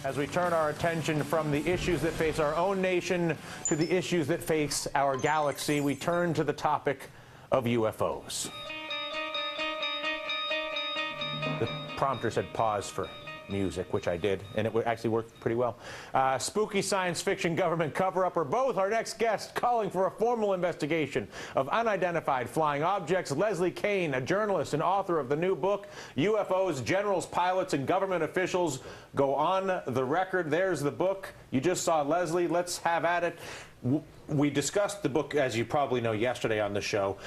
As we turn our attention from the issues that face our own nation to the issues that face our galaxy, we turn to the topic of UFOs. The prompter said pause for music, which I did, and it actually worked pretty well. Spooky science fiction, government cover-up, or both. Our next guest calling for a formal investigation of unidentified flying objects. Leslie Kean, a journalist and author of the new book, UFOs, Generals, Pilots, and Government Officials Go on the Record. There's the book. You just saw Leslie. Let's have at it. We discussed the book, as you probably know, yesterday on the show.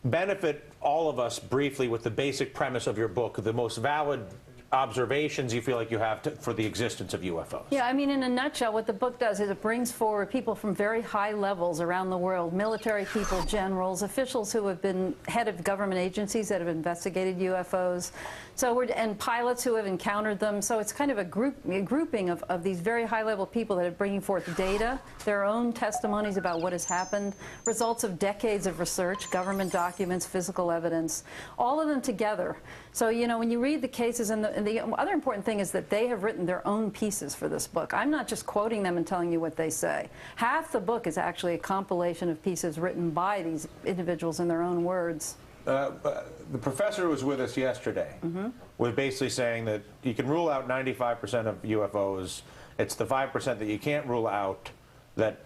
Benefit all of us briefly with the basic premise of your book, the most valid observations you feel like you have for the existence of UFOs. Yeah, I mean, in a nutshell, what the book does is it brings forward people from very high levels around the world, military people, generals, officials who have been head of government agencies that have investigated UFOs, and pilots who have encountered them. So it's kind of a grouping of these very high-level people that are bringing forth data, their own testimonies about what has happened, results of decades of research, government documents, physical evidence, all of them together. So, you know, when you read the cases, and the other important thing is that they have written their own pieces for this book. I'm not just quoting them and telling you what they say. Half the book is actually a compilation of pieces written by these individuals in their own words. The professor who was with us yesterday was basically saying that you can rule out 95% of UFOs. It's the 5% that you can't rule out that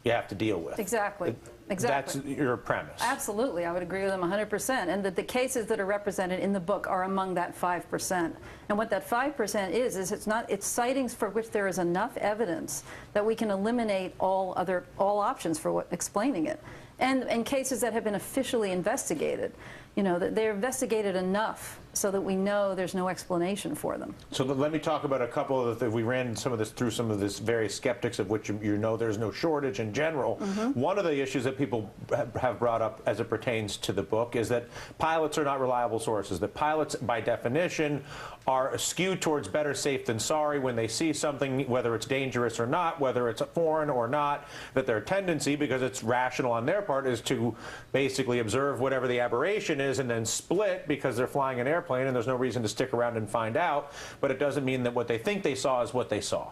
you have to deal with. Exactly. Exactly. That's your premise. Absolutely. I would agree with them 100%. And that the cases that are represented in the book are among that 5%. And what that 5% is it's sightings for which there is enough evidence that we can eliminate all options for explaining it. And cases that have been officially investigated, you know, that they're investigated enough so that we know there's no explanation for them. So let me talk about a couple of the, we ran some of this through some of this various skeptics of which you know there's no shortage in general. One of the issues that people have brought up as it pertains to the book is that pilots are not reliable sources. That pilots, by definition, are skewed towards better safe than sorry when they see something, whether it's dangerous or not, whether it's foreign or not, that their tendency, because it's rational on their part, is to basically observe whatever the aberration is and then split because they're flying an airplane and there's no reason to stick around and find out. But it doesn't mean that what they think they saw is what they saw.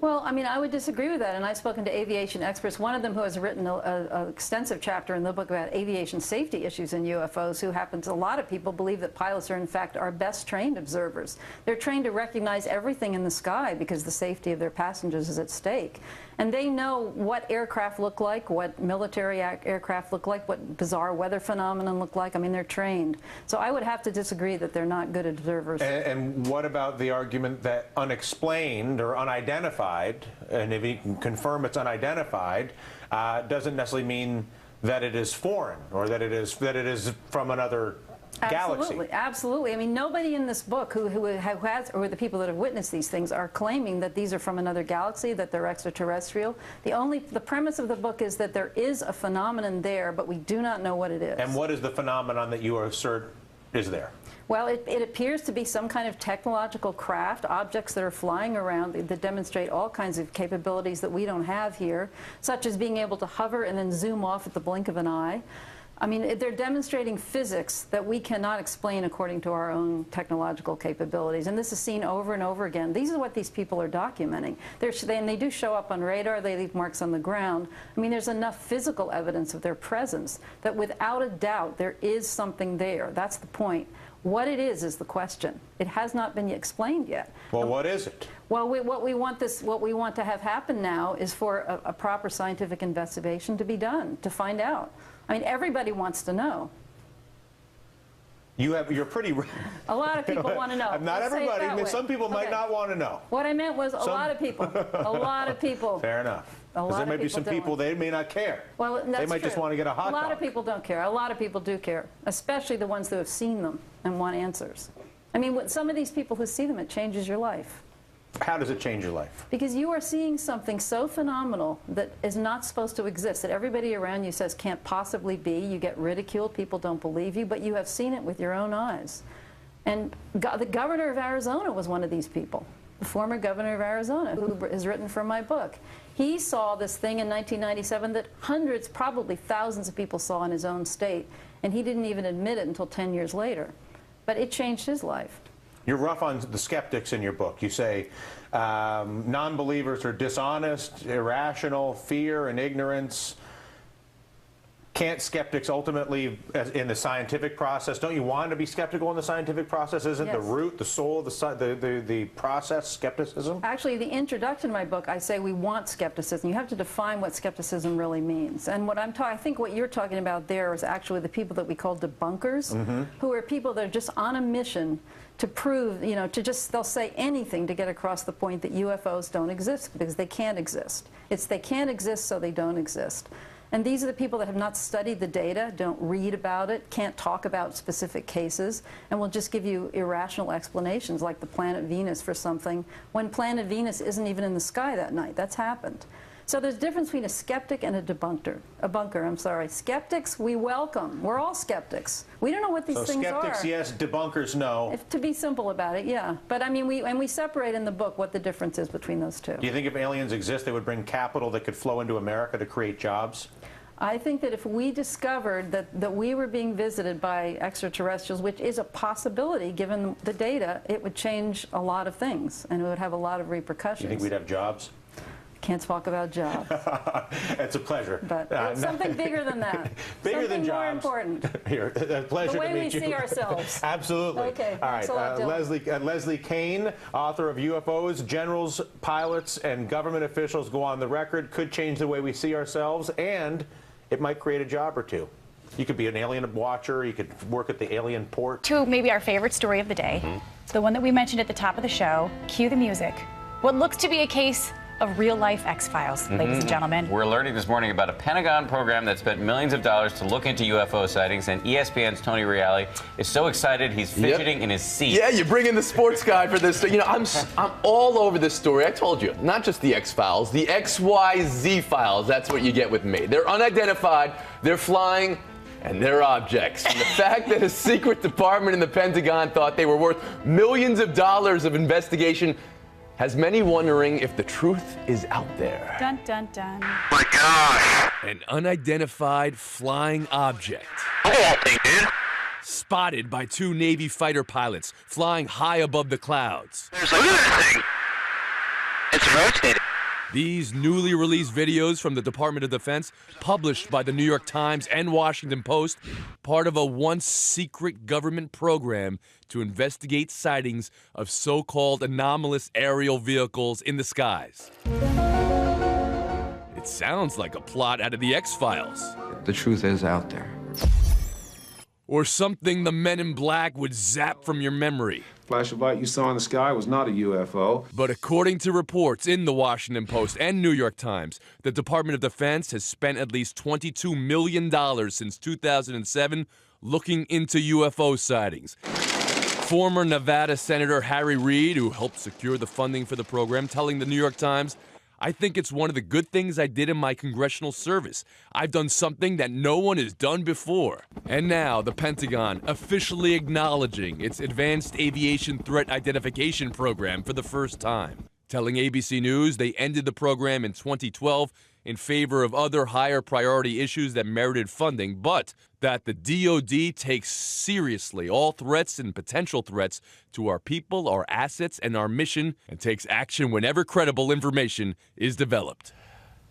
Well, I mean, I would disagree with that, and I've spoken to aviation experts, one of them who has written an extensive chapter in the book about aviation safety issues in UFOs, who happens, a lot of people believe that pilots are, in fact, our best trained observers. They're trained to recognize everything in the sky because the safety of their passengers is at stake. And they know what aircraft look like, what military aircraft look like, what bizarre weather phenomenon look like. I mean, they're trained. So I would have to disagree that they're not good observers. And what about the argument that unexplained or unidentified, and if you can confirm it's unidentified, doesn't necessarily mean that it is foreign or that it is from another galaxy? Absolutely, absolutely. I mean, nobody in this book who has, or the people that have witnessed these things, are claiming that these are from another galaxy, that they're extraterrestrial. The premise of the book is that there is a phenomenon there, but we do not know what it is. And what is the phenomenon that you assert is there? Well, it appears to be some kind of technological craft, objects that are flying around that demonstrate all kinds of capabilities that we don't have here, such as being able to hover and then zoom off at the blink of an eye. I mean, they're demonstrating physics that we cannot explain according to our own technological capabilities. And this is seen over and over again. These are what these people are documenting. And they do show up on radar. They leave marks on the ground. I mean, there's enough physical evidence of their presence that without a doubt there is something there. That's the point. What it is the question. It has not been explained yet. Well, what is it? Well, what we want to have happen now is for a proper scientific investigation to be done, to find out. I mean, everybody wants to know. You're pretty... A lot of people want to know. Not everybody. I mean, some people might not want to know. What I meant was a lot of people. A lot of people. Fair enough. Because there may be some people, they may not care. Well, that's they might true. just want to get a hot dog. A lot of people don't care. A lot of people do care, especially the ones who have seen them and want answers. I mean, with some of these people who see them, it changes your life. How does it change your life? Because you are seeing something so phenomenal that is not supposed to exist, that everybody around you says can't possibly be. You get ridiculed, people don't believe you, but you have seen it with your own eyes. And the governor of Arizona was one of these people, the former governor of Arizona, who has written from my book. He saw this thing in 1997 that hundreds, probably thousands of people saw in his own state, and he didn't even admit it until 10 years later. But it changed his life. You're rough on the skeptics in your book. You say non-believers are dishonest, irrational, fear and ignorance. Can't skeptics ultimately, in the scientific process, don't you want to be skeptical in the scientific process? Isn't the root, the soul, the process skepticism? Actually, the introduction to my book, I say we want skepticism. You have to define what skepticism really means. And what I think what you're talking about there is actually the people that we call debunkers, who are people that are just on a mission to prove, they'll say anything to get across the point that UFOs don't exist, because they can't exist. It's they can't exist, so they don't exist. And these are the people that have not studied the data, don't read about it, can't talk about specific cases, and will just give you irrational explanations like the planet Venus for something, when planet Venus isn't even in the sky that night. That's happened. So there's a difference between a skeptic and a bunker. Skeptics, we welcome. We're all skeptics. We don't know what these things are. Skeptics, yes. Debunkers, no. To be simple about it, yeah. But I mean, we separate in the book what the difference is between those two. Do you think if aliens exist, they would bring capital that could flow into America to create jobs? I think that if we discovered that we were being visited by extraterrestrials, which is a possibility given the data, it would change a lot of things, and it would have a lot of repercussions. You think we'd have jobs? Can't talk about jobs. It's a pleasure. But it's something bigger than that. Bigger than jobs. More important. Here, a pleasure to meet you. The way we see ourselves. Absolutely. Okay. All right. Leslie Kean, author of UFOs, Generals, Pilots, and Government Officials Go on the Record, could change the way we see ourselves, and it might create a job or two. You could be an alien watcher. You could work at the alien port. To maybe our favorite story of the day, the one that we mentioned at the top of the show. Cue the music. What looks to be a case of real-life X-Files, ladies and gentlemen. We're learning this morning about a Pentagon program that spent millions of dollars to look into UFO sightings, and ESPN's Tony Reale is so excited he's fidgeting in his seat. Yeah, you bring in the sports guy for this. I'm all over this story. I told you, not just the X-Files, the XYZ files. That's what you get with me. They're unidentified, they're flying, and they're objects. And the fact that a secret department in the Pentagon thought they were worth millions of dollars of investigation has many wondering if the truth is out there. Dun, dun, dun. My gosh. An unidentified flying object. Look at that thing, dude. Spotted by two Navy fighter pilots flying high above the clouds. Look at this thing. It's rotating. These newly released videos from the Department of Defense, published by the New York Times and Washington Post, part of a once secret government program to investigate sightings of so-called anomalous aerial vehicles in the skies. It sounds like a plot out of the X-Files. The truth is out there. Or something the Men in Black would zap from your memory. Flash of light you saw in the sky was not a UFO. But according to reports in the Washington Post and New York Times, the Department of Defense has spent at least $22 million since 2007 looking into UFO sightings. Former Nevada Senator Harry Reid, who helped secure the funding for the program, telling the New York Times, "I think it's one of the good things I did in my congressional service. I've done something that no one has done before." And now, the Pentagon officially acknowledging its Advanced Aviation Threat Identification Program for the first time. Telling ABC News they ended the program in 2012 in favor of other higher priority issues that merited funding, but that the DoD takes seriously all threats and potential threats to our people, our assets, and our mission, and takes action whenever credible information is developed.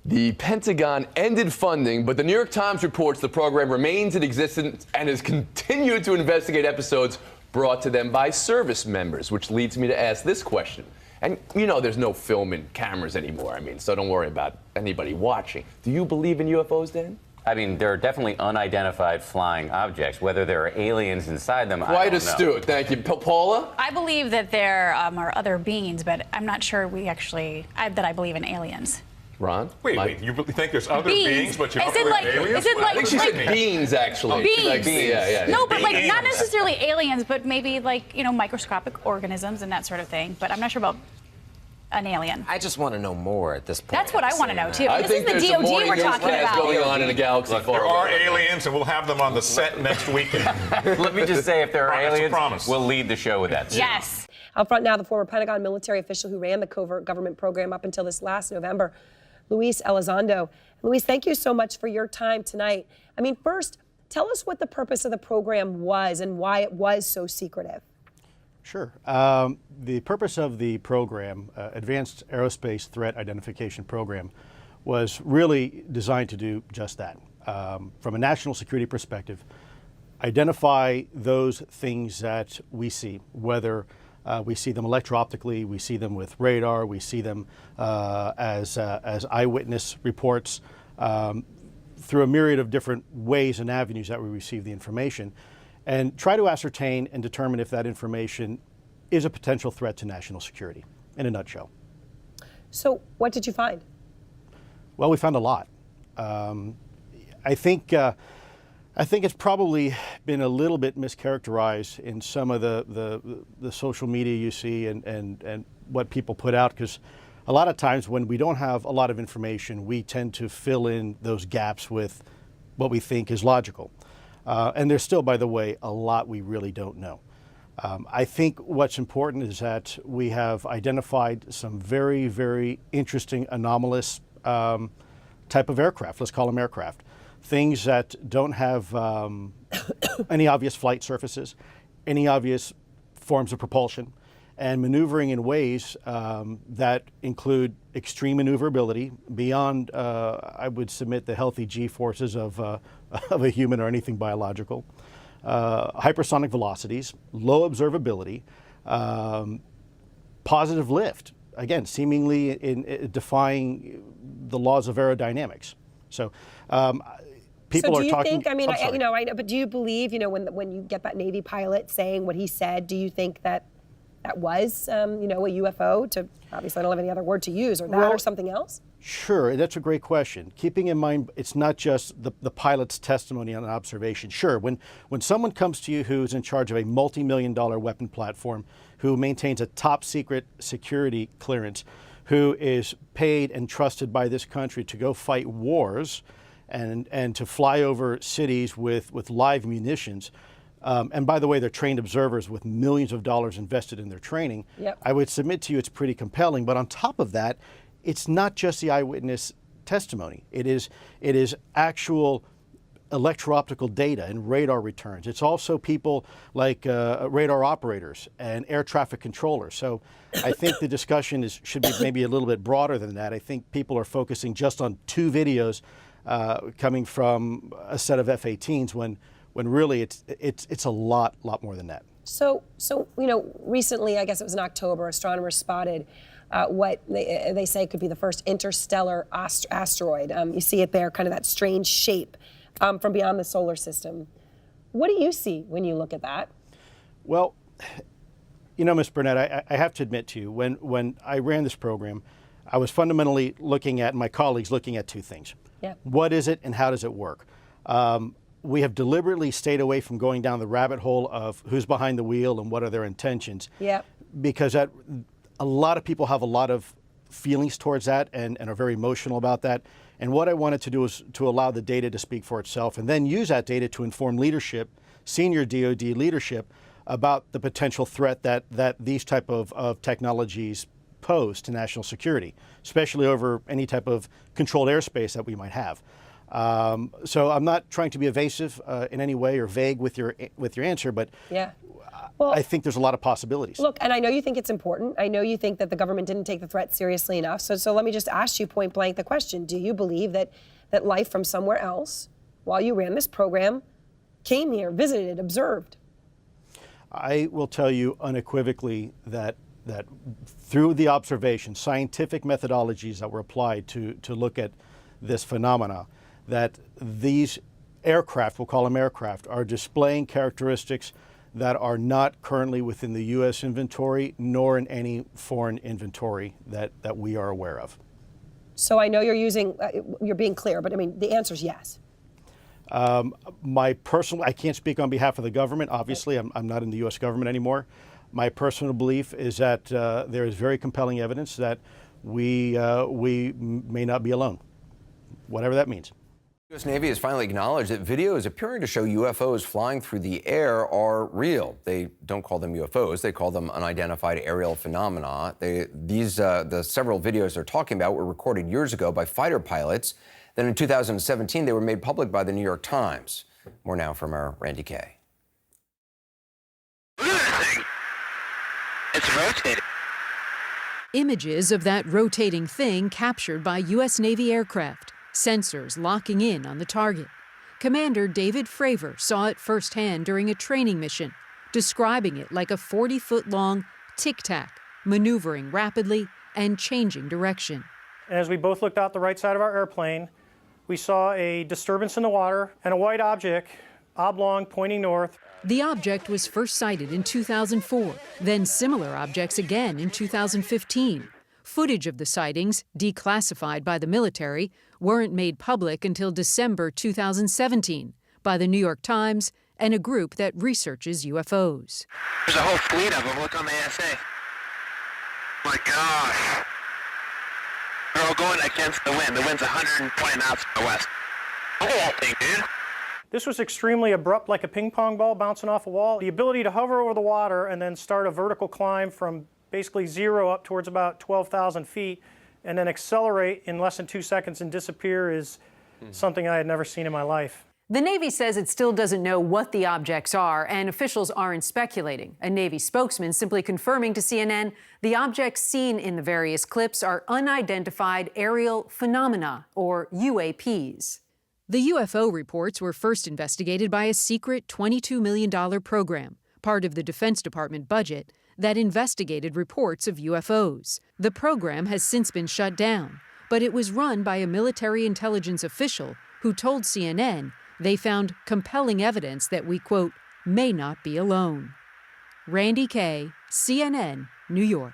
The Pentagon ended funding, but the New York Times reports the program remains in existence and has continued to investigate episodes brought to them by service members, which leads me to ask this question. And there's no film and cameras anymore, so don't worry about anybody watching. Do you believe in UFOs, Dan? I mean, there are definitely unidentified flying objects. Whether there are aliens inside them, I don't know. Quite astute. Thank you. Paula? I believe that there are other beings, but I'm not sure that I believe in aliens. Ron? Wait, you think there's other beings, but you don't believe in aliens? I think she said beings, actually. Beings. Yeah. No, but not necessarily aliens, but maybe microscopic organisms and that sort of thing. But I'm not sure about an alien. I just want to know more at this point. That's what I want to know, too. I think this is the DoD we're talking about. Going on in a galaxy far there are away. aliens, and we'll have them on the set next weekend. Let me just say, if there are aliens, we'll lead the show with that. Yes. Out front now, the former Pentagon military official who ran the covert government program up until this last November, Luis Elizondo. Luis, thank you so much for your time tonight. First, tell us what the purpose of the program was and why it was so secretive. Sure. The purpose of the program, Advanced Aerospace Threat Identification Program, was really designed to do just that. From a national security perspective, identify those things that we see, whether we see them electro-optically, we see them with radar, we see them as eyewitness reports, through a myriad of different ways and avenues that we receive the information, and try to ascertain and determine if that information is a potential threat to national security, in a nutshell. So what did you find? Well, we found a lot. I think it's probably been a little bit mischaracterized in some of the social media you see and what people put out, because a lot of times when we don't have a lot of information, we tend to fill in those gaps with what we think is logical. And there's still, by the way, a lot we really don't know. I think what's important is that we have identified some very, very interesting anomalous type of aircraft. Let's call them aircraft. Things that don't have any obvious flight surfaces, any obvious forms of propulsion, and maneuvering in ways that include extreme maneuverability beyond, I would submit, the healthy G-forces of a human or anything biological, hypersonic velocities, low observability, positive lift, again, seemingly in defying the laws of aerodynamics. So people are talking. So do you think, I mean, I know, but do you believe, when you get that Navy pilot saying what he said, do you think that that was, a UFO? To obviously, I don't have any other word to use, or that, or something else? Sure, that's a great question. Keeping in mind, it's not just the pilot's testimony on an observation. Sure, when someone comes to you who's in charge of a multi-million-dollar weapon platform, who maintains a top-secret security clearance, who is paid and trusted by this country to go fight wars and to fly over cities with live munitions, and by the way, they're trained observers with millions of dollars invested in their training. Yep. I would submit to you it's pretty compelling. But on top of that, it's not just the eyewitness testimony. It is actual electro-optical data and radar returns. It's also people like radar operators and air traffic controllers. So I think the discussion should be maybe a little bit broader than that. I think people are focusing just on 2 videos coming from a set of F-18s when really it's a lot more than that. So recently, I guess it was in October, astronomers spotted what they say could be the first interstellar asteroid. You see it there, kind of that strange shape from beyond the solar system. What do you see when you look at that? Well, Ms. Burnett, I have to admit to you, when I ran this program, I was fundamentally looking at, my colleagues looking at 2 things. Yeah. What is it and how does it work? We have deliberately stayed away from going down the rabbit hole of who's behind the wheel and what are their intentions. Yeah. Because a lot of people have a lot of feelings towards that and are very emotional about that. And what I wanted to do was to allow the data to speak for itself and then use that data to inform leadership, senior DoD leadership, about the potential threat that these type of technologies pose to national security, especially over any type of controlled airspace that we might have. So I'm not trying to be evasive in any way or vague with your answer, but yeah. Well, I think there's a lot of possibilities. Look, and I know you think it's important. I know you think that the government didn't take the threat seriously enough. So let me just ask you point blank the question. Do you believe that life from somewhere else, while you ran this program, came here, visited, observed? I will tell you unequivocally that through the observation, scientific methodologies that were applied to look at this phenomena, that these aircraft, we'll call them aircraft, are displaying characteristics that are not currently within the U.S. inventory, nor in any foreign inventory that we are aware of. So I know you're being clear, but I mean, the answer is yes. I can't speak on behalf of the government. Obviously, I'm not in the U.S. government anymore. My personal belief is that there is very compelling evidence that we may not be alone, whatever that means. The U.S. Navy has finally acknowledged that videos appearing to show UFOs flying through the air are real. They don't call them UFOs. They call them unidentified aerial phenomena. The several videos they're talking about were recorded years ago by fighter pilots. Then in 2017, they were made public by the New York Times. More now from our Randy Kay. Look at this thing. It's rotating. Images of that rotating thing captured by U.S. Navy aircraft, sensors locking in on the target. Commander David Fravor saw it firsthand during a training mission, describing it like a 40-foot-long tic-tac, maneuvering rapidly and changing direction. As we both looked out the right side of our airplane, we saw a disturbance in the water and a white object, oblong, pointing north. The object was first sighted in 2004, then similar objects again in 2015. Footage of the sightings, declassified by the military, weren't made public until December 2017 by the New York Times and a group that researches UFOs. There's a whole fleet of them. Look on the ASA. My gosh. They're all going against the wind. The wind's 120 knots from the west. Look at that thing, dude. This was extremely abrupt, like a ping pong ball bouncing off a wall. The ability to hover over the water and then start a vertical climb from basically zero up towards about 12,000 feet and then accelerate in less than 2 seconds and disappear is something I had never seen in my life. The Navy says it still doesn't know what the objects are, and officials aren't speculating. A Navy spokesman simply confirming to CNN the objects seen in the various clips are unidentified aerial phenomena, or UAPs. The UFO reports were first investigated by a secret $22 million program, part of the Defense Department budget, that investigated reports of UFOs. The program has since been shut down, but it was run by a military intelligence official who told CNN they found compelling evidence that we, quote, may not be alone. Randy Kay, CNN, New York.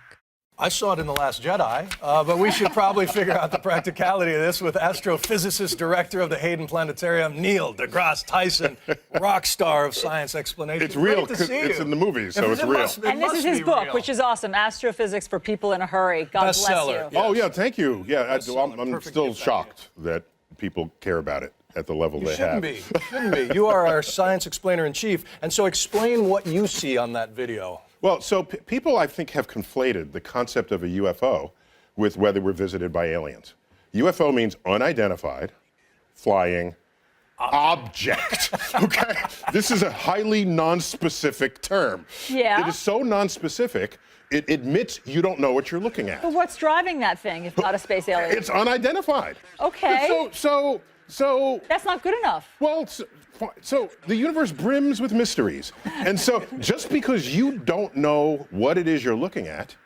I saw it in The Last Jedi, but we should probably figure out the practicality of this with astrophysicist director of the Hayden Planetarium, Neil deGrasse Tyson, rock star of science explanation. It's real because it's in the movies, so it's real. And this is his book, which is awesome, Astrophysics for People in a Hurry. God bless you. Yes. Oh, yeah, thank you. Yeah, I'm still shocked that people care about it at the level they have. You shouldn't be. You are our science explainer-in-chief, and so explain what you see on that video. Well, so people, I think, have conflated the concept of a UFO with whether we're visited by aliens. UFO means unidentified, flying object. Okay? This is a highly nonspecific term. Yeah. It is so nonspecific, it admits you don't know what you're looking at. But what's driving that thing, if not a space alien? It's unidentified. Okay. So that's not good enough. Well, so the universe brims with mysteries. And so just because you don't know what it is you're looking at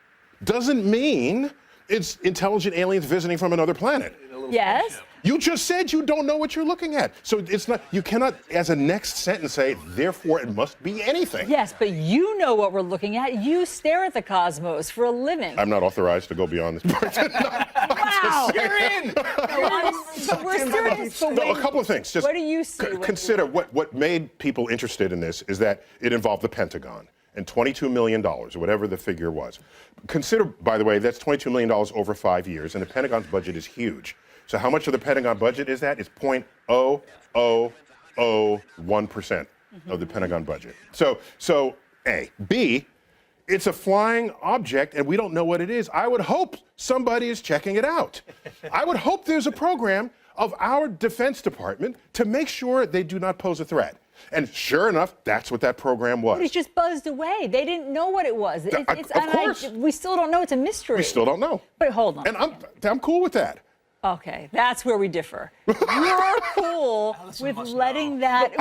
doesn't mean it's intelligent aliens visiting from another planet. Yes. You just said you don't know what you're looking at. So it's not, you cannot, as a next sentence, say, therefore it must be anything. Yes, but you know what we're looking at. You stare at the cosmos for a living. I'm not authorized to go beyond this point. Wow, you're in. But we're serious. But No, a couple of things. Just what do you see? Consider what made people interested in this is that it involved the Pentagon and $22 million, or whatever the figure was. Consider, by the way, that's $22 million over 5 years, and the Pentagon's budget is huge. So how much of the Pentagon budget is that? It's 0.0001% of the Pentagon budget. So A. B, it's a flying object, and we don't know what it is. I would hope somebody is checking it out. I would hope there's a program of our Defense Department to make sure they do not pose a threat. And sure enough, that's what that program was. But it just buzzed away. They didn't know what it was. Of course. We still don't know. It's a mystery. We still don't know. But hold on. And I'm cool with that. Okay, that's where we differ. You're cool with letting that.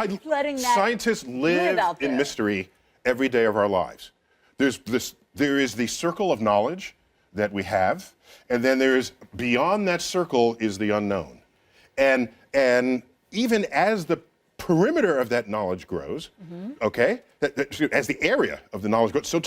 Scientists live out there. in mystery every day of our lives. There is the circle of knowledge that we have, and then there is beyond that circle is the unknown. And even as the perimeter of that knowledge grows, okay, as the area of the knowledge grows, so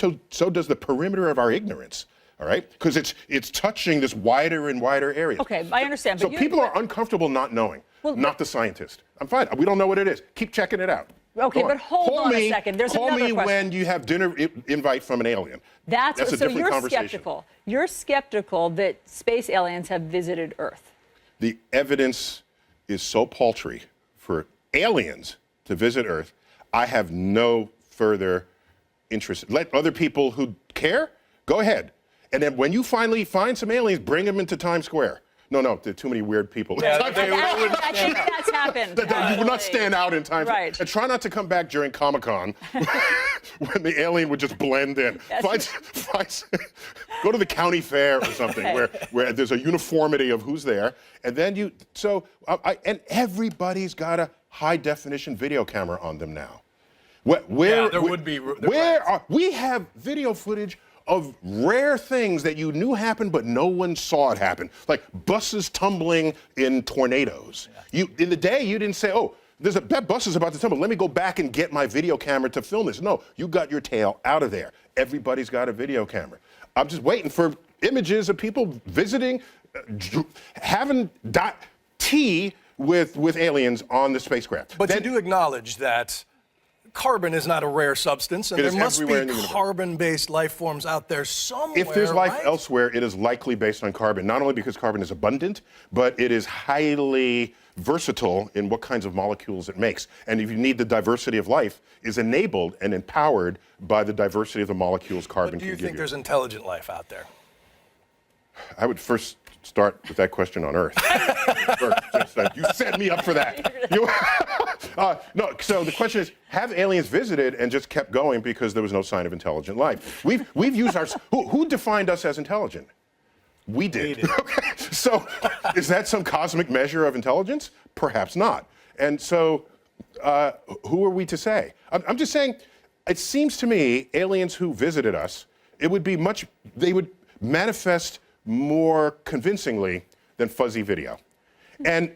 does the perimeter of our ignorance. All right, because it's touching this wider and wider area. Okay, I understand. So people are uncomfortable not knowing, not the scientist. I'm fine. We don't know what it is. Keep checking it out. Okay, but hold on a second. There's another question. Call me when you have dinner invite from an alien. That's a so different you're conversation. skeptical. You're skeptical that space aliens have visited Earth. The evidence is so paltry for aliens to visit Earth. I have no further interest. Let other people who care go ahead. And then when you finally find some aliens, bring them into Times Square. No, there are too many weird people. Yeah, I think that's happened. You would not stand out in Times Square. Right. And try not to come back during Comic-Con when the alien would just blend in. Go to the county fair or something where there's a uniformity of who's there, and then and everybody's got a high definition video camera on them now. We have video footage of rare things that you knew happened, but no one saw it happen, like buses tumbling in tornadoes. In the day, you didn't say, "Oh, that bus is about to tumble. Let me go back and get my video camera to film this." No, you got your tail out of there. Everybody's got a video camera. I'm just waiting for images of people visiting, having tea with aliens on the spacecraft. But you do acknowledge that carbon is not a rare substance, and there must be carbon-based life forms out there somewhere. If there's life elsewhere, it is likely based on carbon, not only because carbon is abundant, but it is highly versatile in what kinds of molecules it makes. And if you need the diversity of life, is enabled and empowered by the diversity of the molecules carbon can give you. Do you think there's intelligent life out there? I would first start with that question on Earth. You set me up for that. No, so the question is, have aliens visited and just kept going because there was no sign of intelligent life? We've used our... Who defined us as intelligent? We did. Okay. So is that some cosmic measure of intelligence? Perhaps not. And so who are we to say? I'm just saying, it seems to me, aliens who visited us, they would manifest more convincingly than fuzzy video. And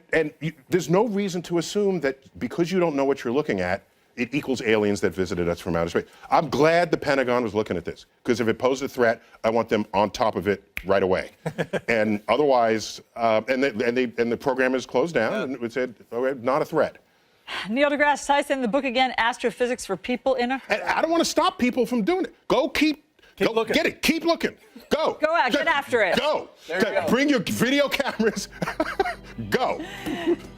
there's no reason to assume that because you don't know what you're looking at, it equals aliens that visited us from outer space. I'm glad the Pentagon was looking at this, because if it posed a threat, I want them on top of it right away. And otherwise, and the program is closed down, and it said, okay, not a threat. Neil deGrasse Tyson, the book again, Astrophysics for People in a Hurry. And I don't want to stop people from doing it. Keep looking. Get it. Keep looking. Go. Go out. Get after it. Go. Bring your video cameras. Go.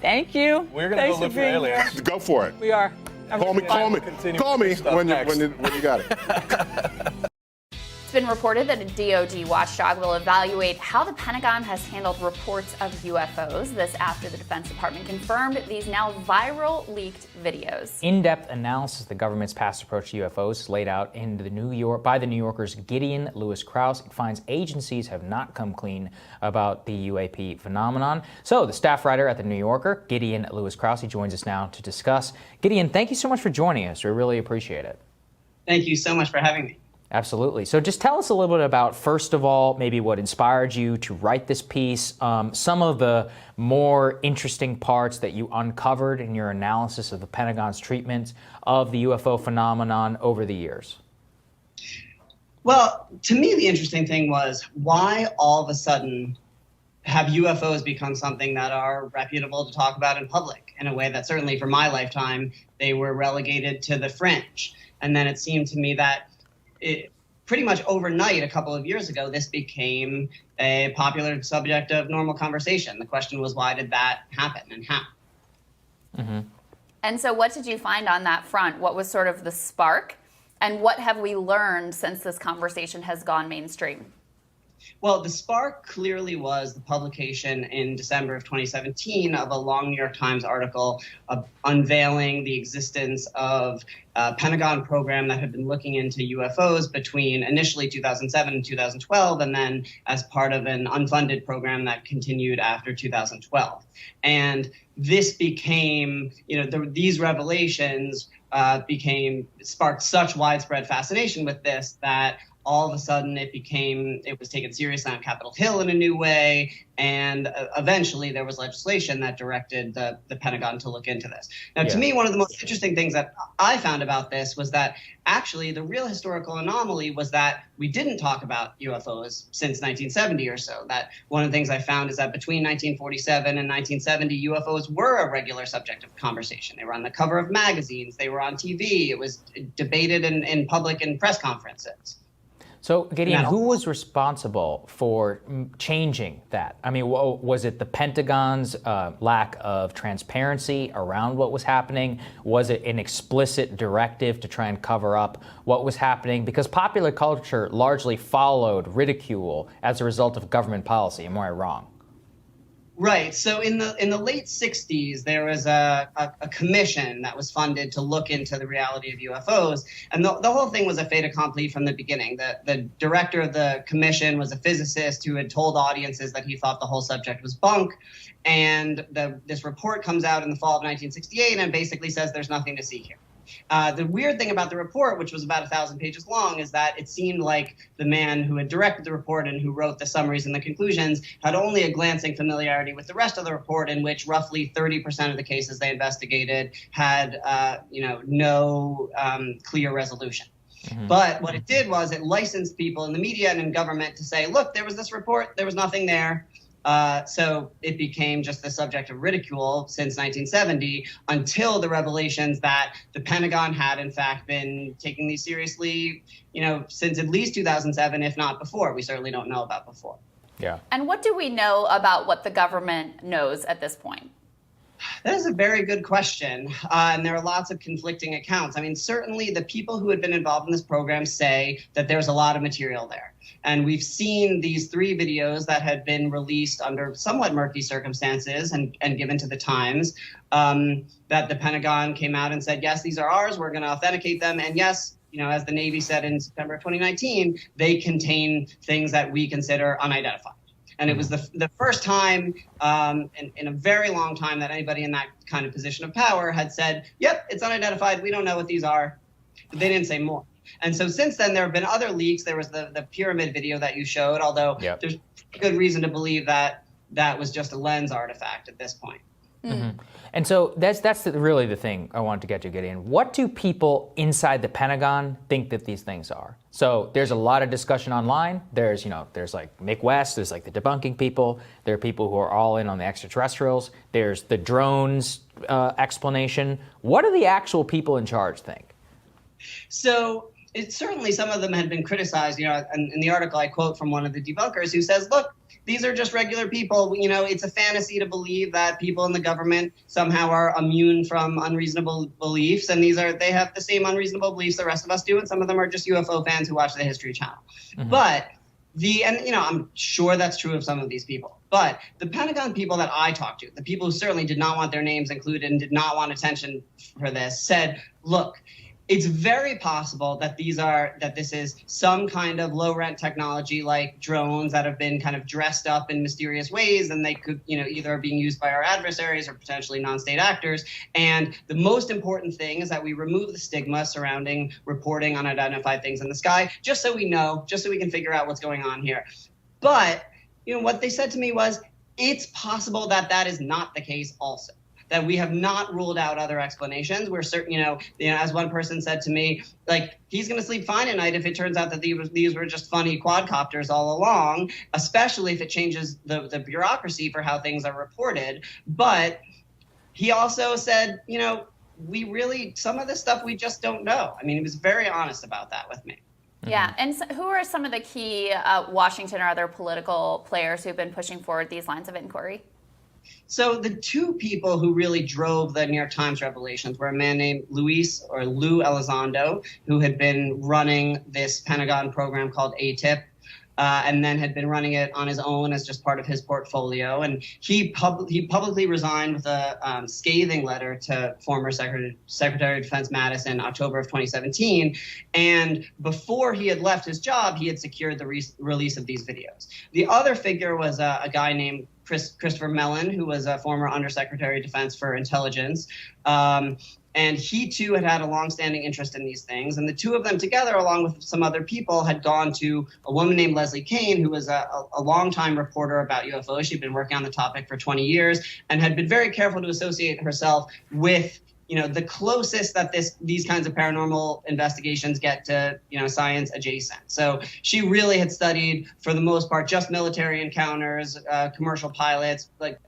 Thank you. We're going to go look for aliens. Go for it. We are. Call me when you got it. It's been reported that a DoD watchdog will evaluate how the Pentagon has handled reports of UFOs. This after the Defense Department confirmed these now viral leaked videos. In-depth analysis of the government's past approach to UFOs is laid out in by the New Yorker's Gideon Lewis Krause. It finds agencies have not come clean about the UAP phenomenon. So the staff writer at the New Yorker, Gideon Lewis Krause, he joins us now to discuss. Gideon, thank you so much for joining us. We really appreciate it. Thank you so much for having me. Absolutely. So just tell us a little bit about, first of all, maybe what inspired you to write this piece, some of the more interesting parts that you uncovered in your analysis of the Pentagon's treatment of the UFO phenomenon over the years. Well, to me, the interesting thing was why all of a sudden have UFOs become something that are reputable to talk about in public in a way that certainly for my lifetime, they were relegated to the fringe. And then it seemed to me that pretty much overnight, a couple of years ago, this became a popular subject of normal conversation. The question was, why did that happen and how? Mm-hmm. And so what did you find on that front? What was sort of the spark? And what have we learned since this conversation has gone mainstream? Well, the spark clearly was the publication in December of 2017 of a long New York Times article unveiling the existence of a Pentagon program that had been looking into UFOs between initially 2007 and 2012, and then as part of an unfunded program that continued after 2012. And this became, these revelations sparked such widespread fascination with this that all of a sudden it was taken seriously on Capitol Hill in a new way, and eventually there was legislation that directed the Pentagon to look into this. Now, to me, one of the most interesting things that I found about this was that actually the real historical anomaly was that we didn't talk about UFOs since 1970 or so. That one of the things I found is that between 1947 and 1970, UFOs were a regular subject of conversation. They were on the cover of magazines, they were on TV, it was debated in public and press conferences. So, Gideon, who was responsible for changing that? I mean, was it the Pentagon's lack of transparency around what was happening? Was it an explicit directive to try and cover up what was happening? Because popular culture largely followed ridicule as a result of government policy. Am I wrong? Right. So in the late 60s, there was a commission that was funded to look into the reality of UFOs. And the whole thing was a fait accompli from the beginning. The director of the commission was a physicist who had told audiences that he thought the whole subject was bunk. And this report comes out in the fall of 1968 and basically says there's nothing to see here. The weird thing about the report, which was about 1,000 pages long, is that it seemed like the man who had directed the report and who wrote the summaries and the conclusions had only a glancing familiarity with the rest of the report, in which roughly 30% of the cases they investigated had, no clear resolution. Mm-hmm. But what it did was it licensed people in the media and in government to say, look, there was this report, there was nothing there. So it became just the subject of ridicule since 1970, until the revelations that the Pentagon had, in fact, been taking these seriously, since at least 2007, if not before. We certainly don't know about before. Yeah. And what do we know about what the government knows at this point? That is a very good question. And there are lots of conflicting accounts. I mean, certainly the people who had been involved in this program say that there's a lot of material there. And we've seen these 3 videos that had been released under somewhat murky circumstances and given to the Times, that the Pentagon came out and said, yes, these are ours. We're going to authenticate them. And yes, as the Navy said in September 2019, they contain things that we consider unidentified. And it was the first time in a very long time that anybody in that kind of position of power had said, yep, it's unidentified. We don't know what these are. But they didn't say more. And so since then, there have been other leaks. There was the pyramid video that you showed, although there's good reason to believe that that was just a lens artifact at this point. Mm-hmm. And so that's really the thing I wanted to get to, Gideon. What do people inside the Pentagon think that these things are? So there's a lot of discussion online. There's like Mick West, there's like the debunking people. There are people who are all in on the extraterrestrials. There's the drones explanation. What do the actual people in charge think? So certainly some of them had been criticized. In the article I quote from one of the debunkers who says, look, these are just regular people. It's a fantasy to believe that people in the government somehow are immune from unreasonable beliefs. And they have the same unreasonable beliefs the rest of us do. And some of them are just UFO fans who watch the History Channel. Mm-hmm. But I'm sure that's true of some of these people. But the Pentagon people that I talked to, the people who certainly did not want their names included and did not want attention for this, said, look, it's very possible that this is some kind of low-rent technology like drones that have been kind of dressed up in mysterious ways, and they could, either are being used by our adversaries or potentially non-state actors. And the most important thing is that we remove the stigma surrounding reporting unidentified things in the sky, just so we know, just so we can figure out what's going on here. But, what they said to me was, it's possible that that is not the case also. That we have not ruled out other explanations. We're certain, as one person said to me, like, he's going to sleep fine at night if it turns out that these were just funny quadcopters all along, especially if it changes the bureaucracy for how things are reported. But he also said, some of this stuff we just don't know. I mean, he was very honest about that with me. Yeah, and so who are some of the key Washington or other political players who've been pushing forward these lines of inquiry? So the 2 people who really drove the New York Times revelations were a man named Lou Elizondo, who had been running this Pentagon program called ATIP, and then had been running it on his own as just part of his portfolio. And he publicly resigned with a scathing letter to former Secretary of Defense Mattis in October of 2017. And before he had left his job, he had secured the release of these videos. The other figure was a guy named Christopher Mellon, who was a former Undersecretary of Defense for Intelligence. And he, too, had a longstanding interest in these things. And the 2 of them together, along with some other people, had gone to a woman named Leslie Kean, who was a longtime reporter about UFOs. She'd been working on the topic for 20 years and had been very careful to associate herself with the closest that these kinds of paranormal investigations get to, science adjacent. So she really had studied, for the most part, just military encounters, commercial pilots, like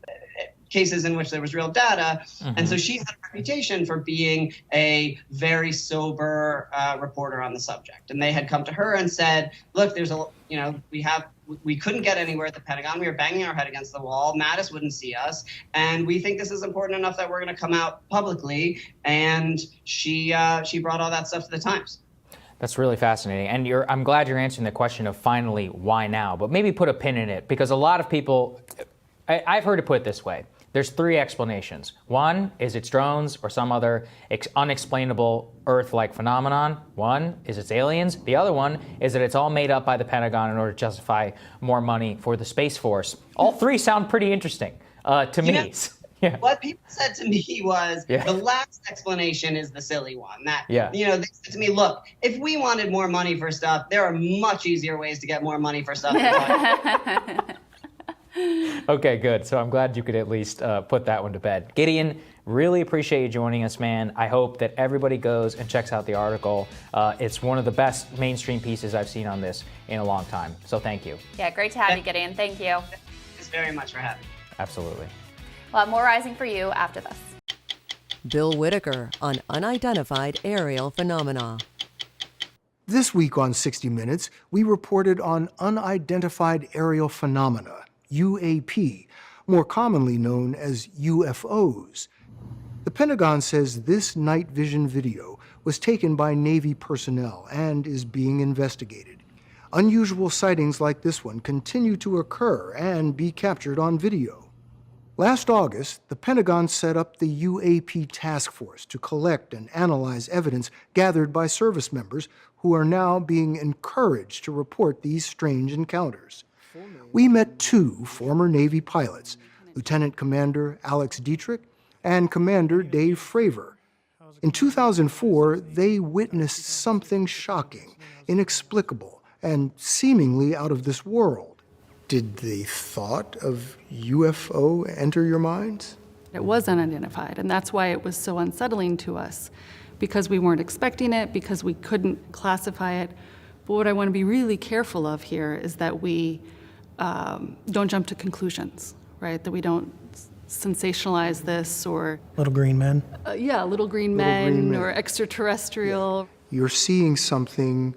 cases in which there was real data. Mm-hmm. And so she had a reputation for being a very sober reporter on the subject. And they had come to her and said, look, we couldn't get anywhere at the Pentagon. We were banging our head against the wall. Mattis wouldn't see us. And we think this is important enough that we're going to come out publicly. And she brought all that stuff to the Times. That's really fascinating. And I'm glad you're answering the question of finally, why now? But maybe put a pin in it, because a lot of people, I've heard it put this way. There's three explanations. One is it's drones or some other unexplainable Earth-like phenomenon. One is it's aliens. The other one is that it's all made up by the Pentagon in order to justify more money for the Space Force. All three sound pretty interesting to me. Yeah. What people said to me was the last explanation is the silly one. That they said to me, look, if we wanted more money for stuff, there are much easier ways to get more money for stuff. Okay, good. So I'm glad you could at least put that one to bed. Gideon, really appreciate you joining us, man. I hope that everybody goes and checks out the article. It's one of the best mainstream pieces I've seen on this in a long time. So thank you. Yeah, great to have you, Gideon. Thank you. Thanks very much for having me. Absolutely. We'll have more Rising for you after this. Bill Whitaker on unidentified aerial phenomena. This week on 60 Minutes, we reported on unidentified aerial phenomena, UAP, more commonly known as UFOs. The Pentagon says this night vision video was taken by Navy personnel and is being investigated. Unusual sightings like this one continue to occur and be captured on video. Last August, the Pentagon set up the UAP task force to collect and analyze evidence gathered by service members who are now being encouraged to report these strange encounters. We met two former Navy pilots, Lieutenant Commander Alex Dietrich and Commander Dave Fravor. In 2004, they witnessed something shocking, inexplicable, and seemingly out of this world. Did the thought of UFO enter your minds? It was unidentified, and that's why it was so unsettling to us, because we weren't expecting it, because we couldn't classify it. But what I want to be really careful of here is that we don't jump to conclusions, right? That we don't sensationalize this or... Little green men. Little green men or extraterrestrial. You're seeing something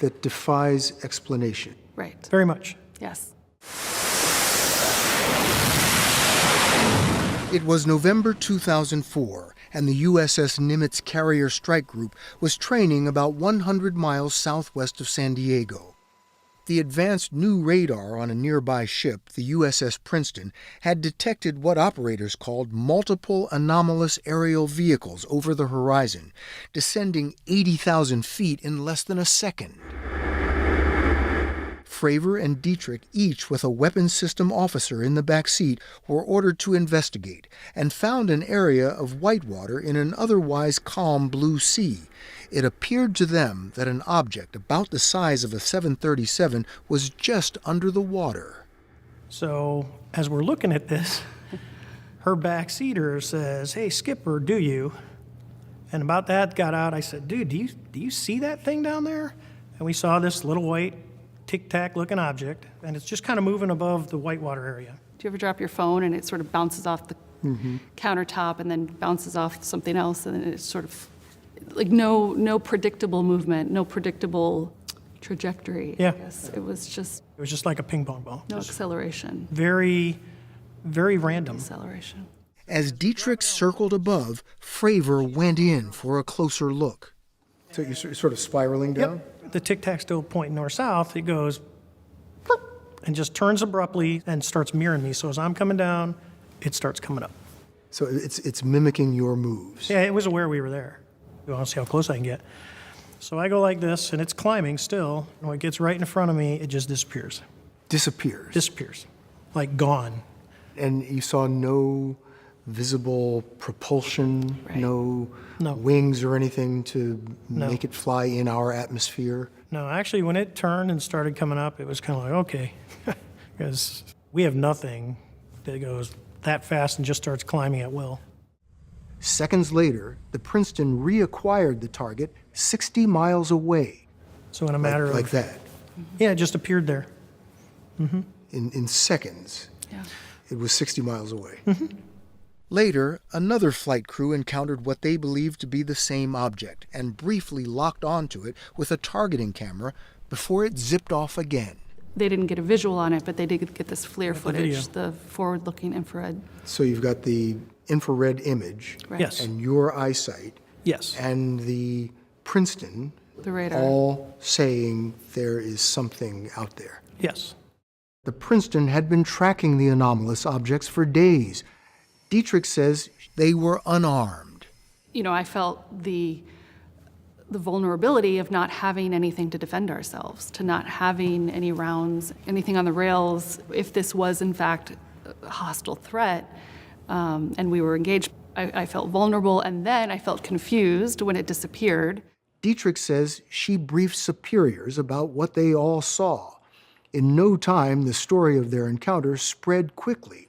that defies explanation. Right. Very much. Yes. It was November 2004, and the USS Nimitz Carrier Strike Group was training about 100 miles southwest of San Diego. The advanced new radar on a nearby ship, the USS Princeton, had detected what operators called multiple anomalous aerial vehicles over the horizon, descending 80,000 feet in less than a second. Fravor and Dietrich, each with a weapons system officer in the back seat, were ordered to investigate and found an area of whitewater in an otherwise calm blue sea. It appeared to them that an object about the size of a 737 was just under the water. So, as we're looking at this, her backseater says, "Hey, Skipper, do you?" And about that got out, I said, "Dude, do you see that thing down there?" And we saw this little white tic-tac looking object, and it's just kind of moving above the whitewater area. Do you ever drop your phone and it sort of bounces off the countertop and then bounces off something else, and it's sort of like no predictable movement, no predictable trajectory. Yeah. I guess. It was just like a ping pong ball. No Just acceleration. very, very random. Acceleration. As Dietrich circled above, Fravor went in for a closer look. So you're sort of spiraling down? Yep. The tic-tac's still pointing north-south. It goes and just turns abruptly and starts mirroring me. So as I'm coming down, it starts coming up. So it's mimicking your moves. Yeah, it was aware we were there. I want to see how close I can get. So I go like this, and it's climbing still. And when it gets right in front of me, it just disappears. Disappears? Disappears. Like gone. And you saw no visible propulsion, no wings or anything to make it fly in our atmosphere? No, actually, when it turned and started coming up, it was kind of like, okay, because we have nothing that goes that fast and just starts climbing at will. Seconds later, the Princeton reacquired the target 60 miles away. So in a matter of... Like that? Yeah, it just appeared there. Mm-hmm. In seconds? Yeah. It was 60 miles away. Mm-hmm. Later, another flight crew encountered what they believed to be the same object and briefly locked onto it with a targeting camera before it zipped off again. They didn't get a visual on it, but they did get this FLIR video. footage, the forward-looking infrared. So you've got the infrared image Right. Yes. and your eyesight. Yes. And the Princeton The radar. all saying there is something out there. Yes. The Princeton had been tracking the anomalous objects for days. Dietrich says they were unarmed. You know, I felt the vulnerability of not having anything to defend ourselves, to not having any rounds, anything on the rails. If this was, in fact, a hostile threat and we were engaged, I felt vulnerable, and then I felt confused when it disappeared. Dietrich says she briefed superiors about what they all saw. In no time, the story of their encounter spread quickly.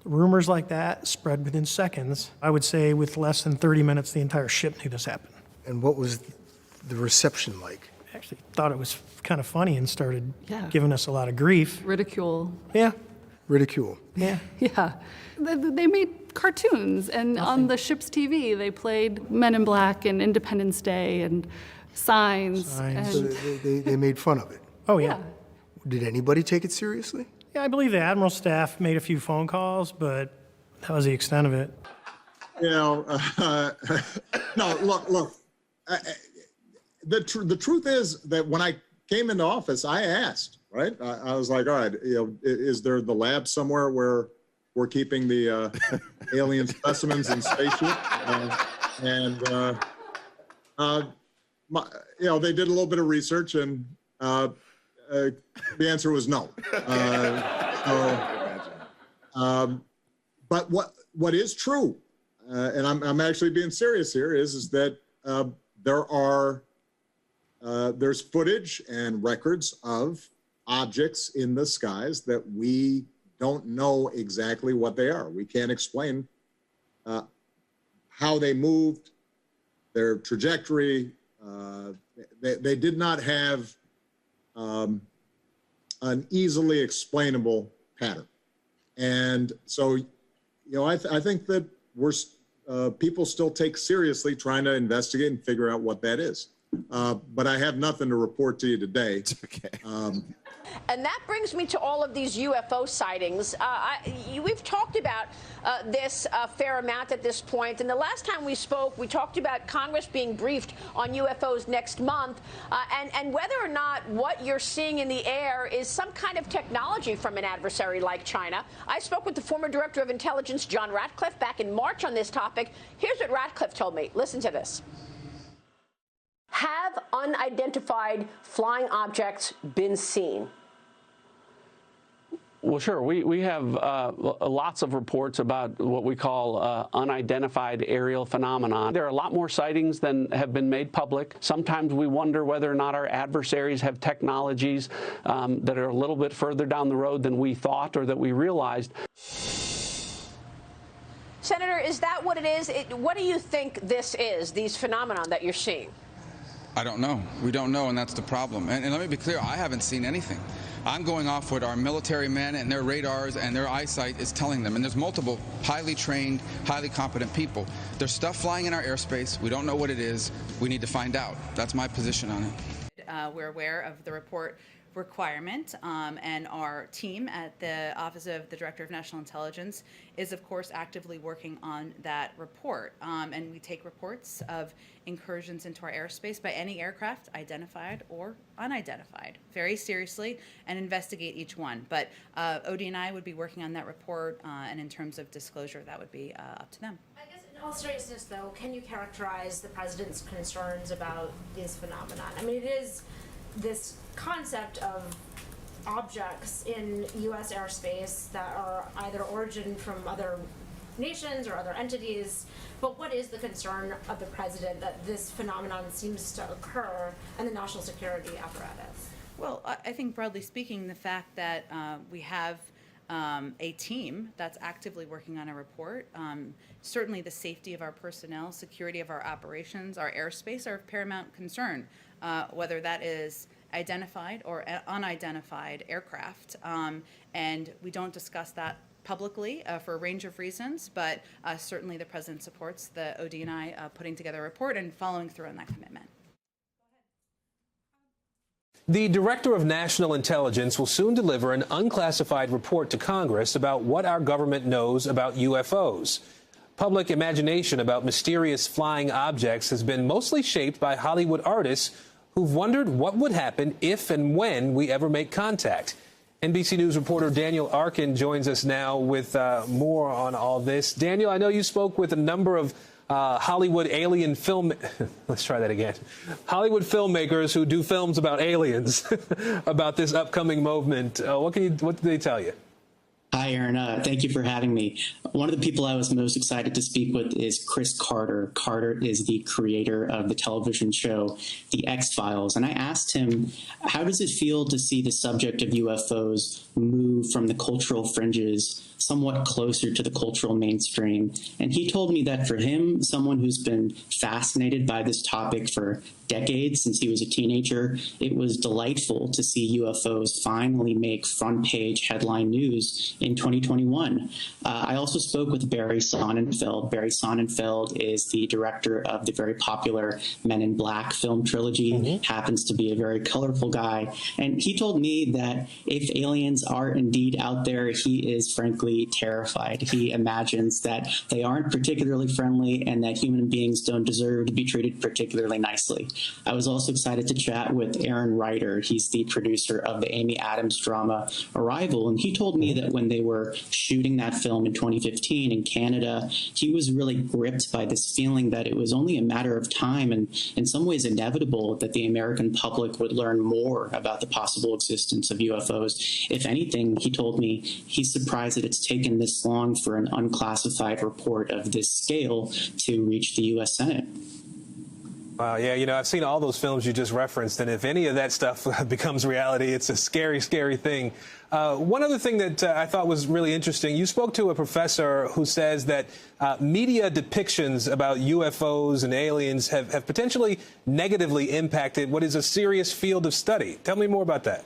Rumors like that spread within seconds. I would say with less than 30 minutes, the entire ship knew this happened. And what was the reception like? Actually thought it was kind of funny and started giving us a lot of grief. Ridicule. Yeah. Ridicule. Yeah. Yeah. They made cartoons, and on the ship's TV, they played Men in Black and Independence Day and signs. And So they made fun of it. Oh, yeah. Did anybody take it seriously? Yeah, I believe the Admiral staff made a few phone calls, but that was the extent of it. You know, no, look. The truth is that when I came into office, I asked, right? I was like, all right, you know, is there the lab somewhere where we're keeping the alien specimens in spaceship? You know, they did a little bit of research, and the answer was no. But what is true, and I'm actually being serious here, is that there's footage and records of objects in the skies that we don't know exactly what they are. We can't explain how they moved, their trajectory. They did not have an easily explainable pattern. And so, you know, I think that people still take seriously trying to investigate and figure out what that is. But I have nothing to report to you today. It's okay. And that brings me to all of these UFO sightings. We've talked about this a fair amount at this point. And the last time we spoke, we talked about Congress being briefed on UFOs next month and whether or not what you're seeing in the air is some kind of technology from an adversary like China. I spoke with the former Director of Intelligence, John Ratcliffe, back in March on this topic. Here's what Ratcliffe told me. Listen to this. Have unidentified flying objects been seen? Well, sure. We have lots of reports about what we call unidentified aerial phenomenon. There are a lot more sightings than have been made public. Sometimes we wonder whether or not our adversaries have technologies that are a little bit further down the road than we thought or that we realized. Senator, is that what it is? What do you think this is, these phenomenon that you're seeing? I don't know. We don't know, and that's the problem. And let me be clear, I haven't seen anything. I'm going off what our military men and their radars and their eyesight is telling them. And there's multiple highly trained, highly competent people. There's stuff flying in our airspace. We don't know what it is. We need to find out. That's my position on it. We're aware of the report requirement, and our team at the Office of the Director of National Intelligence is, of course, actively working on that report. And we take reports of incursions into our airspace by any aircraft, identified or unidentified, very seriously and investigate each one. But ODNI would be working on that report, and in terms of disclosure, that would be up to them. I guess in all seriousness, though, can you characterize the president's concerns about this phenomenon? I mean, it is this concept of objects in U.S. airspace that are either origined from other nations or other entities, but what is the concern of the president that this phenomenon seems to occur in the national security apparatus? Well, I think broadly speaking, the fact that we have a team that's actively working on a report, certainly the safety of our personnel, security of our operations, our airspace are of paramount concern, whether that is identified or unidentified aircraft. And we don't discuss that publicly for a range of reasons, but certainly the president supports the ODNI putting together a report and following through on that commitment. The Director of National Intelligence will soon deliver an unclassified report to Congress about what our government knows about UFOs. Public imagination about mysterious flying objects has been mostly shaped by Hollywood artists who've wondered what would happen if and when we ever make contact. NBC News reporter Daniel Arkin joins us now with more on all this. Daniel, I know you spoke with a number of Hollywood alien film. Let's try that again. Hollywood filmmakers who do films about aliens about this upcoming movement. What did they tell you? Hi, Aaron. Thank you for having me. One of the people I was most excited to speak with is Chris Carter. Carter is the creator of the television show The X-Files. And I asked him, how does it feel to see the subject of UFOs move from the cultural fringes somewhat closer to the cultural mainstream? And he told me that for him, someone who's been fascinated by this topic for decades since he was a teenager, it was delightful to see UFOs finally make front page headline news in 2021. I also spoke with Barry Sonnenfeld. Barry Sonnenfeld is the director of the very popular Men in Black film trilogy, happens to be a very colorful guy. And he told me that if aliens are indeed out there, he is frankly terrified. He imagines that they aren't particularly friendly and that human beings don't deserve to be treated particularly nicely. I was also excited to chat with Aaron Ryder. He's the producer of the Amy Adams drama Arrival, and he told me that when they were shooting that film in 2015 in Canada, he was really gripped by this feeling that it was only a matter of time and in some ways inevitable that the American public would learn more about the possible existence of UFOs. If anything, he told me he's surprised that it's taken this long for an unclassified report of this scale to reach the U.S. Senate. Wow, yeah, I've seen all those films you just referenced, and if any of that stuff becomes reality, it's a scary, scary thing. One other thing that I thought was really interesting, you spoke to a professor who says that media depictions about UFOs and aliens have potentially negatively impacted what is a serious field of study. Tell me more about that.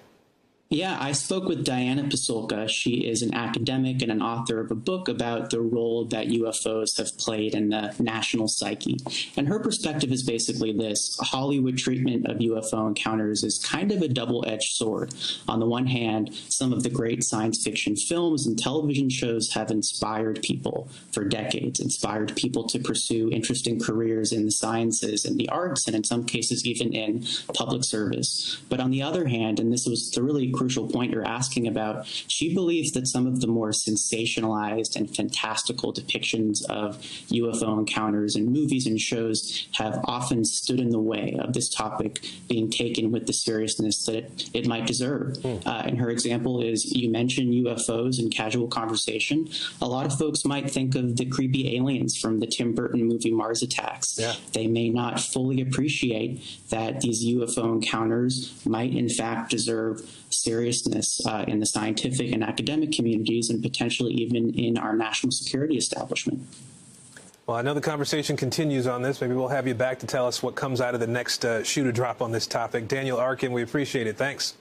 Yeah, I spoke with Diana Pasulka. She is an academic and an author of a book about the role that UFOs have played in the national psyche. And her perspective is basically this. Hollywood treatment of UFO encounters is kind of a double-edged sword. On the one hand, some of the great science fiction films and television shows have inspired people for decades, inspired people to pursue interesting careers in the sciences and the arts, and in some cases even in public service. But on the other hand, and this was the really crucial point you're asking about, she believes that some of the more sensationalized and fantastical depictions of UFO encounters in movies and shows have often stood in the way of this topic being taken with the seriousness that it might deserve. And her example is, you mentioned UFOs in casual conversation. A lot of folks might think of the creepy aliens from the Tim Burton movie Mars Attacks. Yeah. They may not fully appreciate that these UFO encounters might in fact deserve seriousness in the scientific and academic communities and potentially even in our national security establishment. Well, I know the conversation continues on this. Maybe we'll have you back to tell us what comes out of the next shoe to drop on this topic. Daniel Arkin, we appreciate it. Thanks.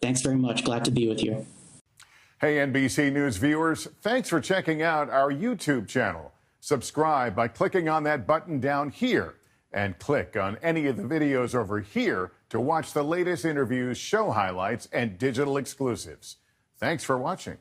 Thanks very much. Glad to be with you. Hey, NBC News viewers, thanks for checking out our YouTube channel. Subscribe by clicking on that button down here and click on any of the videos over here to watch the latest interviews, show highlights, and digital exclusives. Thanks for watching.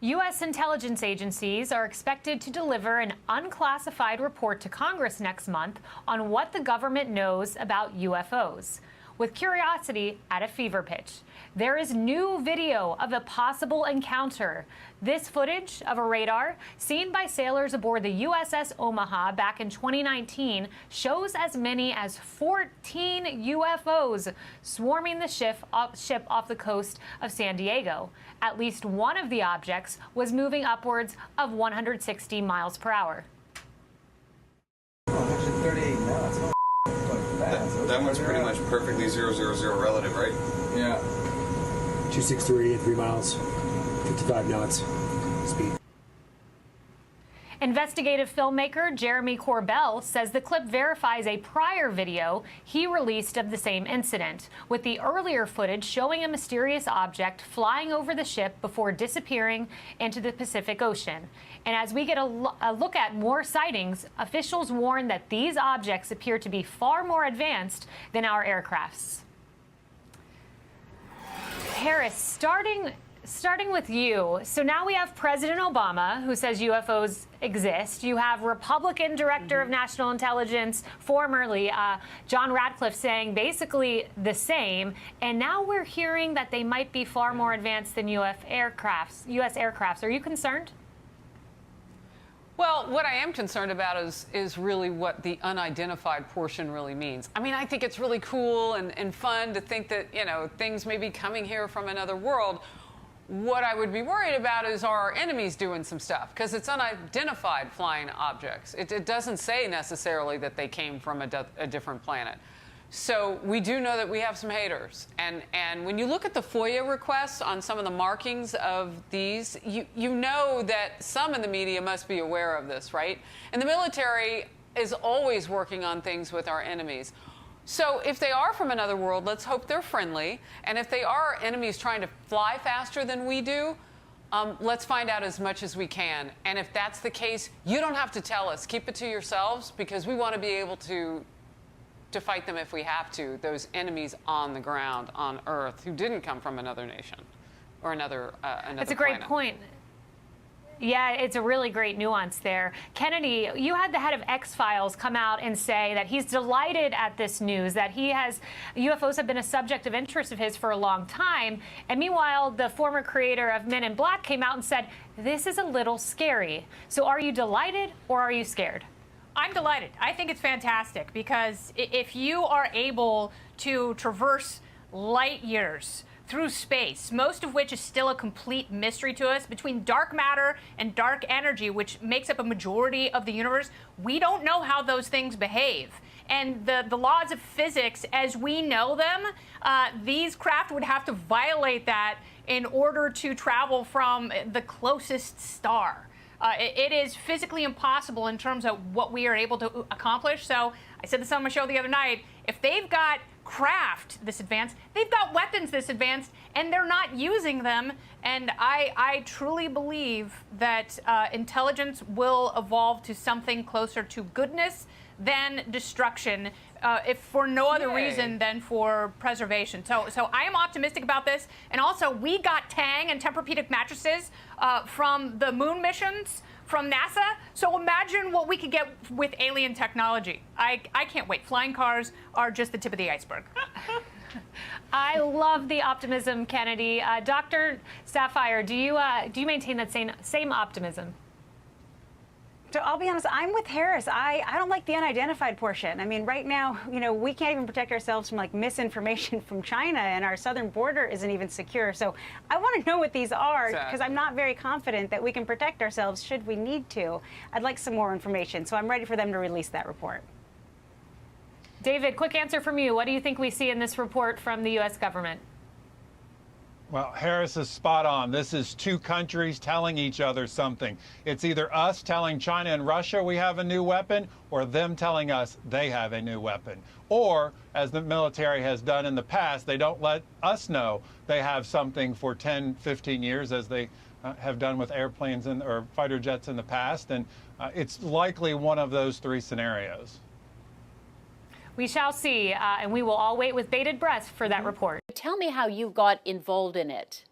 U.S. intelligence agencies are expected to deliver an unclassified report to Congress next month on what the government knows about UFOs, with curiosity at a fever pitch. There is new video of a possible encounter. This footage of a radar seen by sailors aboard the USS Omaha back in 2019 shows as many as 14 UFOs swarming the ship off the coast of San Diego. At least one of the objects was moving upwards of 160 miles per hour. 138 knots. That one's pretty much perfectly 000 relative, right? Yeah. 263 at 3 miles, 55 knots speed. Investigative filmmaker Jeremy Corbell says the clip verifies a prior video he released of the same incident, with the earlier footage showing a mysterious object flying over the ship before disappearing into the Pacific Ocean. And as we get a look at more sightings, officials warn that these objects appear to be far more advanced than our aircrafts. Paris, starting Starting with you. So now we have President Obama, who says UFOs exist. You have Republican Director of National Intelligence, formerly John Ratcliffe, saying basically the same. And now we're hearing that they might be far more advanced than U.S. aircrafts. Are you concerned? Well, what I am concerned about is really what the unidentified portion really means. I mean, I think it's really cool and fun to think that, you know, things may be coming here from another world. What I would be worried about is our enemies doing some stuff, because it's unidentified flying objects. It doesn't say necessarily that they came from a different planet. So we do know that we have some haters. And when you look at the FOIA requests on some of the markings of these, you know that some in the media must be aware of this, right? And the military is always working on things with our enemies. So if they are from another world, let's hope they're friendly. And if they are enemies trying to fly faster than we do, let's find out as much as we can. And if that's the case, you don't have to tell us. Keep it to yourselves, because we want to be able to fight them if we have to, those enemies on the ground, on Earth, who didn't come from another nation or another That's a great point. Yeah, it's a really great nuance there. Kennedy, you had the head of X-Files come out and say that he's delighted at this news, that UFOs have been a subject of interest of his for a long time. And meanwhile, the former creator of Men in Black came out and said, this is a little scary. So are you delighted or are you scared? I'm delighted. I think it's fantastic, because if you are able to traverse light years through space, most of which is still a complete mystery to us, between dark matter and dark energy, which makes up a majority of the universe, we don't know how those things behave. And the laws of physics, as we know them, these craft would have to violate that in order to travel from the closest star. It is physically impossible in terms of what we are able to accomplish. So I said this on my show the other night. If they've got craft this advanced, they've got weapons this advanced, and they're not using them. And I truly believe that intelligence will evolve to something closer to goodness than destruction, if for no other reason than for preservation. So I am optimistic about this. And also, we got Tang and Tempur-Pedic mattresses from the moon missions from NASA. So imagine what we could get with alien technology. I can't wait. Flying cars are just the tip of the iceberg. I love the optimism, Kennedy. Dr. Sapphire, do you maintain that same optimism? So I'll be honest, I'm with Harris. I don't like the unidentified portion. I mean, right now, you know, we can't even protect ourselves from like misinformation from China, and our southern border isn't even secure. So I want to know what these are, because I'm not very confident that we can protect ourselves should we need to. I'd like some more information, so I'm ready for them to release that report. David, quick answer from you. What do you think we see in this report from the U.S. government? Well, Harris is spot on. This is two countries telling each other something. It's either us telling China and Russia we have a new weapon, or them telling us they have a new weapon. Or, as the military has done in the past, they don't let us know they have something for 10, 15 years, as they have done with airplanes or fighter jets in the past. And it's likely one of those three scenarios. We shall see, and we will all wait with bated breath for that report. Tell me how you got involved in it.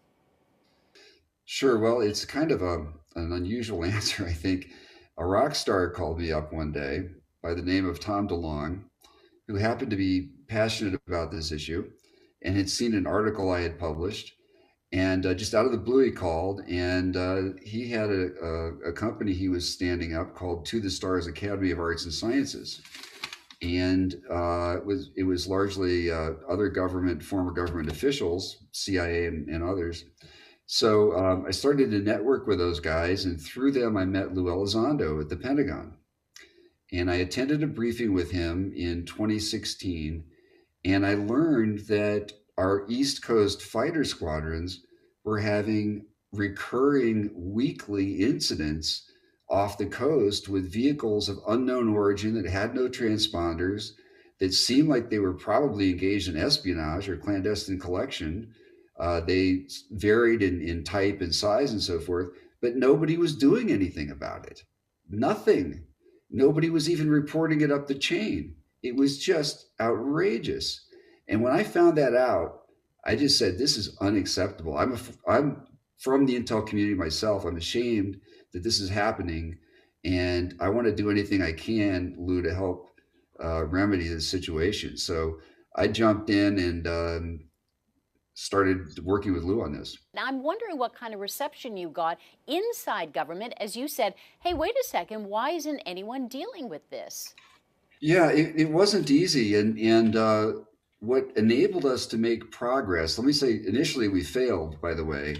Sure. Well, it's kind of an unusual answer, I think. A rock star called me up one day by the name of Tom DeLonge, who happened to be passionate about this issue and had seen an article I had published. And just out of the blue, he called, and he had a company he was standing up called To the Stars Academy of Arts and Sciences. And it was largely other former government officials, CIA and others. So I started to network with those guys, and through them I met Lou Elizondo at the Pentagon. And I attended a briefing with him in 2016, and I learned that our East Coast fighter squadrons were having recurring weekly incidents off the coast with vehicles of unknown origin that had no transponders, that seemed like they were probably engaged in espionage or clandestine collection. They varied in type and size and so forth, but nobody was doing anything about it. Nothing. Nobody was even reporting it up the chain. It was just outrageous. And when I found that out, I just said, this is unacceptable. I'm from the intel community myself. I'm ashamed that this is happening, and I want to do anything I can, Lou, to help remedy this situation. So I jumped in and started working with Lou on this. Now, I'm wondering what kind of reception you got inside government as you said, hey, wait a second, why isn't anyone dealing with this? Yeah, it wasn't easy. And what enabled us to make progress, let me say, initially we failed, by the way,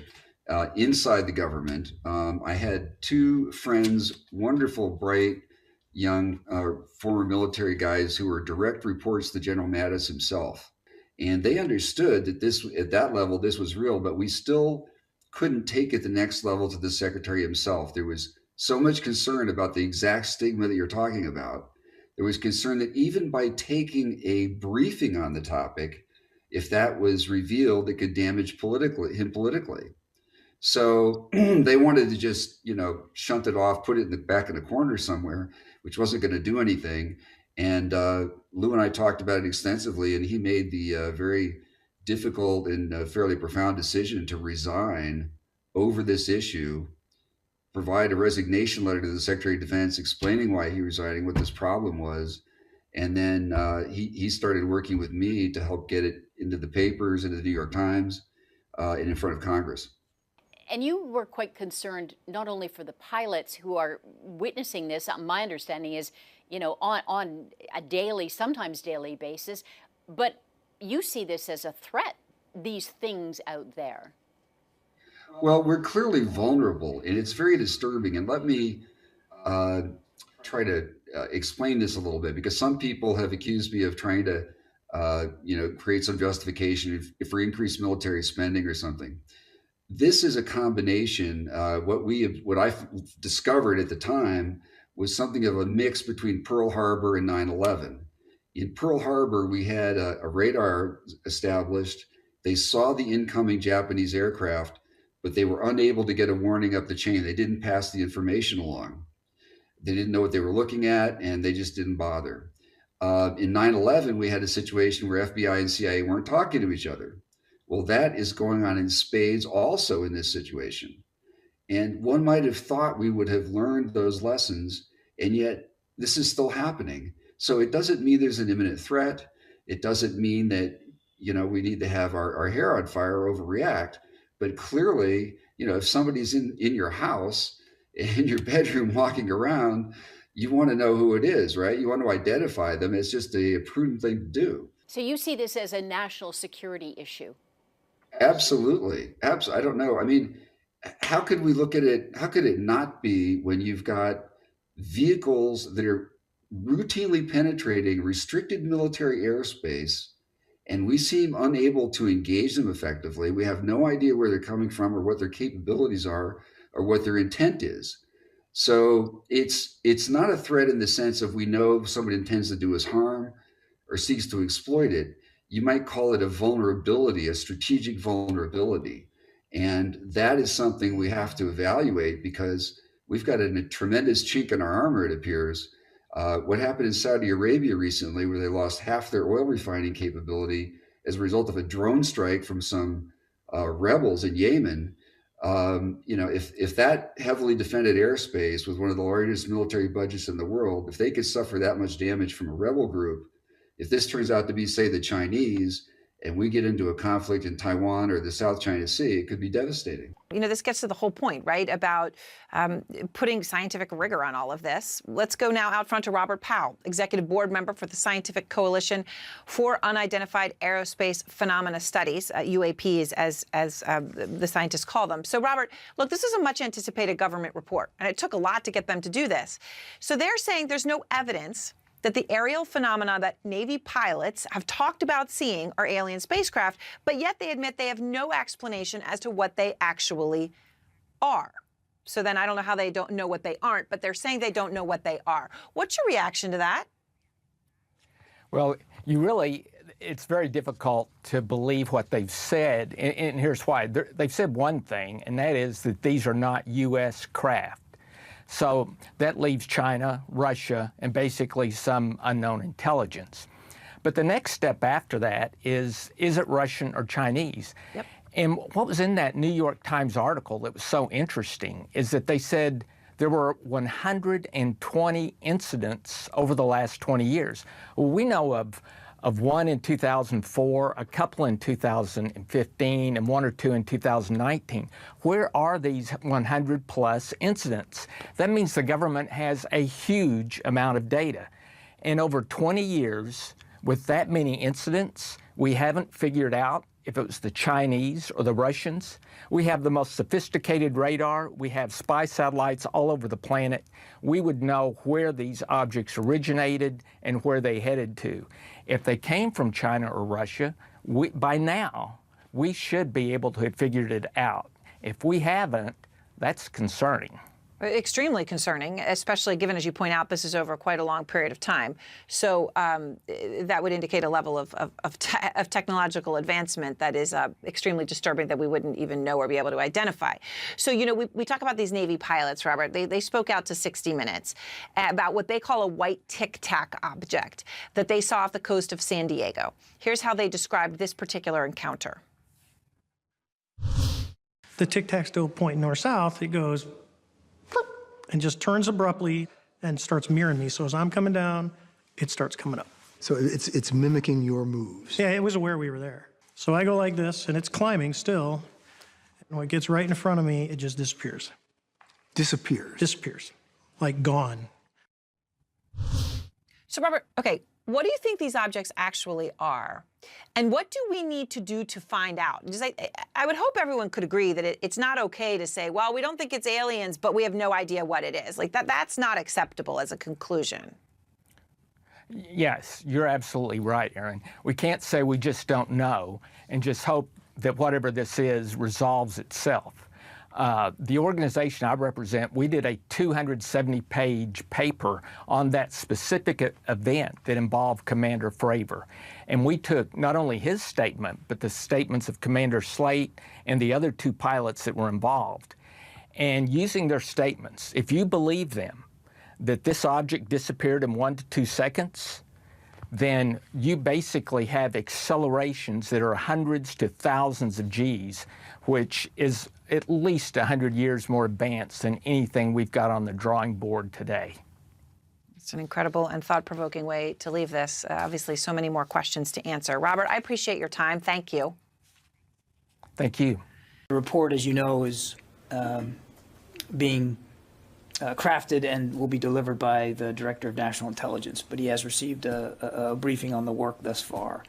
inside the government. I had two friends, wonderful, bright, young former military guys who were direct reports to General Mattis himself. And they understood that this, at that level, this was real, but we still couldn't take it the next level to the secretary himself. There was so much concern about the exact stigma that you're talking about. There was concern that even by taking a briefing on the topic, if that was revealed, it could damage him politically. So they wanted to just, shunt it off, put it back in the corner somewhere, which wasn't going to do anything. And Lou and I talked about it extensively, and he made the very difficult and fairly profound decision to resign over this issue, provide a resignation letter to the Secretary of Defense explaining why he was resigning, what this problem was. And then he started working with me to help get it into the papers, into the New York Times, and in front of Congress. And you were quite concerned not only for the pilots who are witnessing this, my understanding is, on a daily, sometimes daily basis, but you see this as a threat, these things out there. Well, we're clearly vulnerable, and it's very disturbing. And let me try to explain this a little bit, because some people have accused me of trying to, create some justification for increased military spending or something. This is a combination. What I discovered at the time was something of a mix between Pearl Harbor and 9/11. In Pearl Harbor, we had a radar established. They saw the incoming Japanese aircraft, but they were unable to get a warning up the chain. They didn't pass the information along. They didn't know what they were looking at, and they just didn't bother. In 9/11, we had a situation where FBI and CIA weren't talking to each other. Well, that is going on in spades also in this situation. And one might have thought we would have learned those lessons, and yet this is still happening. So it doesn't mean there's an imminent threat. It doesn't mean that, we need to have our hair on fire or overreact. But clearly, if somebody's in your house, in your bedroom walking around, you want to know who it is, right? You want to identify them. It's just a prudent thing to do. So you see this as a national security issue? Absolutely. I don't know. I mean, how could we look at it? How could it not be when you've got vehicles that are routinely penetrating restricted military airspace, and we seem unable to engage them effectively? We have no idea where they're coming from or what their capabilities are or what their intent is. So it's not a threat in the sense of we know somebody intends to do us harm or seeks to exploit it. You might call it a vulnerability, a strategic vulnerability. And that is something we have to evaluate, because we've got a tremendous chink in our armor, it appears. What happened in Saudi Arabia recently, where they lost half their oil refining capability as a result of a drone strike from some rebels in Yemen. If that heavily defended airspace with one of the largest military budgets in the world, if they could suffer that much damage from a rebel group, if this turns out to be, say, the Chinese, and we get into a conflict in Taiwan or the South China Sea, it could be devastating. This gets to the whole point, right, about putting scientific rigor on all of this. Let's go now out front to Robert Powell, Executive Board Member for the Scientific Coalition for Unidentified Aerospace Phenomena Studies, UAPs, as the scientists call them. So, Robert, look, this is a much-anticipated government report, and it took a lot to get them to do this. So they're saying there's no evidence that the aerial phenomena that Navy pilots have talked about seeing are alien spacecraft, but yet they admit they have no explanation as to what they actually are. So then I don't know how they don't know what they aren't, but they're saying they don't know what they are. What's your reaction to that? Well, it's very difficult to believe what they've said, and here's why. They've said one thing, and that is that these are not U.S. craft. So that leaves China, Russia, and basically some unknown intelligence. But the next step after that is it Russian or Chinese? Yep. And what was in that New York Times article that was so interesting is that they said there were 120 incidents over the last 20 years. Well, we know of one in 2004, a couple in 2015, and one or two in 2019. Where are these 100 plus incidents? That means the government has a huge amount of data. And over 20 years, with that many incidents, we haven't figured out if it was the Chinese or the Russians. We have the most sophisticated radar. We have spy satellites all over the planet. We would know where these objects originated and where they headed to. If they came from China or Russia, by now, we should be able to have figured it out. If we haven't, that's concerning. Extremely concerning, especially given, as you point out, this is over quite a long period of time. So that would indicate a level of technological advancement that is extremely disturbing that we wouldn't even know or be able to identify. So, you know, we talk about these Navy pilots, Robert. They spoke out to 60 Minutes about what they call a white tic-tac object that they saw off the coast of San Diego. Here's how they described this particular encounter. The tic-tac still pointing north-south. It goes and just turns abruptly and starts mirroring me. So as I'm coming down, it starts coming up. So it's mimicking your moves. Yeah, it was aware we were there. So I go like this, and it's climbing still. And when it gets right in front of me, it just disappears. Disappears? Disappears. Like gone. So Robert, okay, what do you think these objects actually are? And what do we need to do to find out? Just I would hope everyone could agree that it's not okay to say, well, we don't think it's aliens, but we have no idea what it is. Like that's not acceptable as a conclusion. Yes, you're absolutely right, Erin. We can't say we just don't know and just hope that whatever this is resolves itself. The organization I represent, we did a 270-page paper on that specific event that involved Commander Fravor. And we took not only his statement, but the statements of Commander Slate and the other two pilots that were involved. And using their statements, if you believe them, that this object disappeared in 1 to 2 seconds, then you basically have accelerations that are hundreds to thousands of Gs, which is at least 100 years more advanced than anything we've got on the drawing board today. It's an incredible and thought-provoking way to leave this. Obviously, so many more questions to answer. Robert, I appreciate your time. Thank you. Thank you. The report, as you know, is being crafted and will be delivered by the Director of National Intelligence, but he has received a briefing on the work thus far.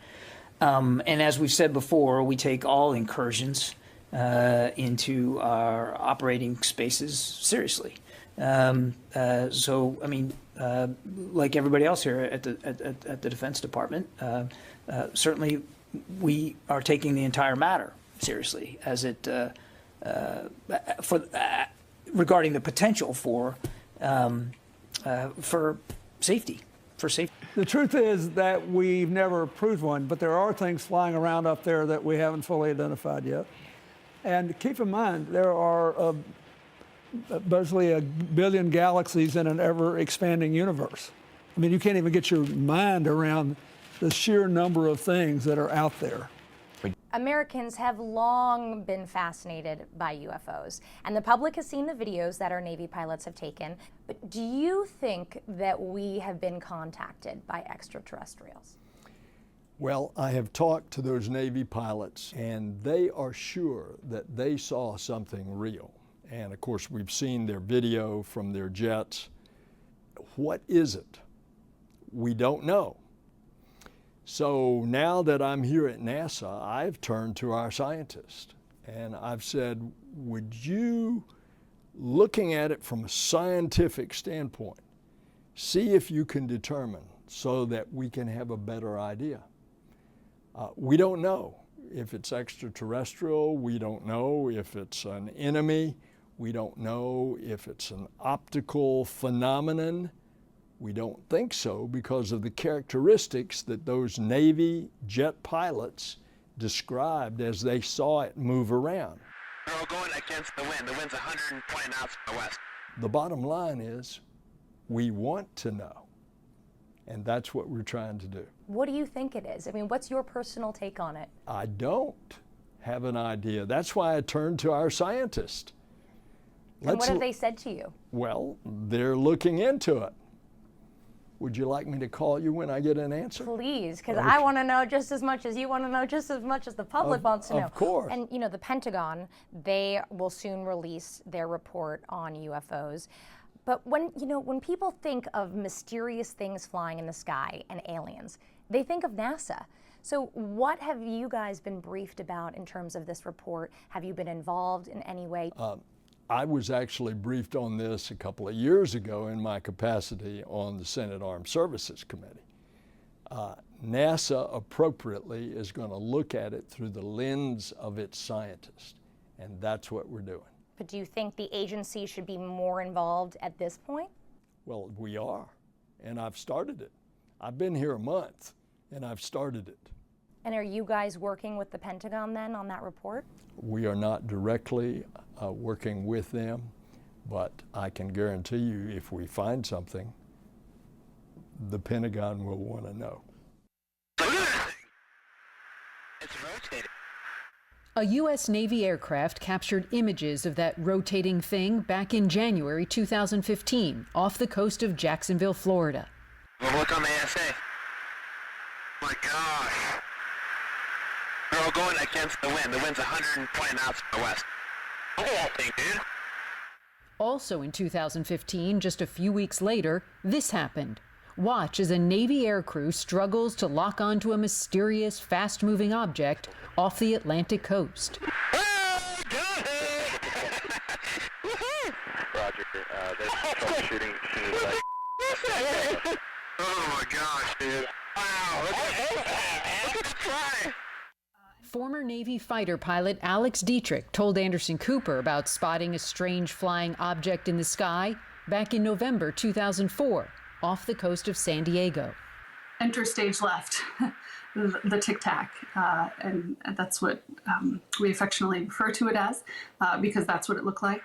And as we've said before, we take all incursions into our operating spaces seriously. So, I mean, like everybody else here at the Defense Department, certainly we are taking the entire matter seriously as it regarding the potential for safety. The truth is that we've never approved one, but there are things flying around up there that we haven't fully identified yet. And keep in mind, there are basically 1 billion galaxies in an ever-expanding universe. I mean, you can't even get your mind around the sheer number of things that are out there. Americans have long been fascinated by UFOs, and the public has seen the videos that our Navy pilots have taken. But do you think that we have been contacted by extraterrestrials? Well, I have talked to those Navy pilots, and they are sure that they saw something real. And of course, we've seen their video from their jets. What is it? We don't know. So now that I'm here at NASA, I've turned to our scientists and I've said, would you, looking at it from a scientific standpoint, see if you can determine so that we can have a better idea. We don't know if it's extraterrestrial. We don't know if it's an enemy. We don't know if it's an optical phenomenon. We don't think so because of the characteristics that those Navy jet pilots described as they saw it move around. We're all going against the wind. The wind's 120 knots from the west. The bottom line is we want to know, and that's what we're trying to do. What do you think it is? I mean, what's your personal take on it? I don't have an idea. That's why I turned to our scientists. And what have they said to you? Well, they're looking into it. Would you like me to call you when I get an answer? Please, because Okay. I want to know just as much as you want to know, just as much as the public wants to know. Of course. And you know, the Pentagon, they will soon release their report on UFOs. But when people think of mysterious things flying in the sky and aliens, they think of NASA. So what have you guys been briefed about in terms of this report? Have you been involved in any way? I was actually briefed on this a couple of years ago in my capacity on the Senate Armed Services Committee. NASA appropriately is going to look at it through the lens of its scientists, and that's what we're doing. But do you think the agency should be more involved at this point? Well, we are, and I've started it. I've been here a month, and I've started it. And are you guys working with the Pentagon then on that report? We are not directly working with them, but I can guarantee you if we find something, the Pentagon will want to know. A U.S. Navy aircraft captured images of that rotating thing back in January 2015 off the coast of Jacksonville, Florida. Well, look on the ASA. My gosh. They're all going against the wind. The wind's 120 knots to the west. Look at that thing, dude. Also in 2015, just a few weeks later, this happened. Watch as a Navy aircrew struggles to lock onto a mysterious, fast-moving object off the Atlantic coast. Roger. They're troubleshooting. Oh my gosh, dude. Wow. Look at it fly. Former Navy fighter pilot Alex Dietrich told Anderson Cooper about spotting a strange flying object in the sky back in November 2004 off the coast of San Diego. Enter stage left, the tic-tac, and that's what we affectionately refer to it as because that's what it looked like.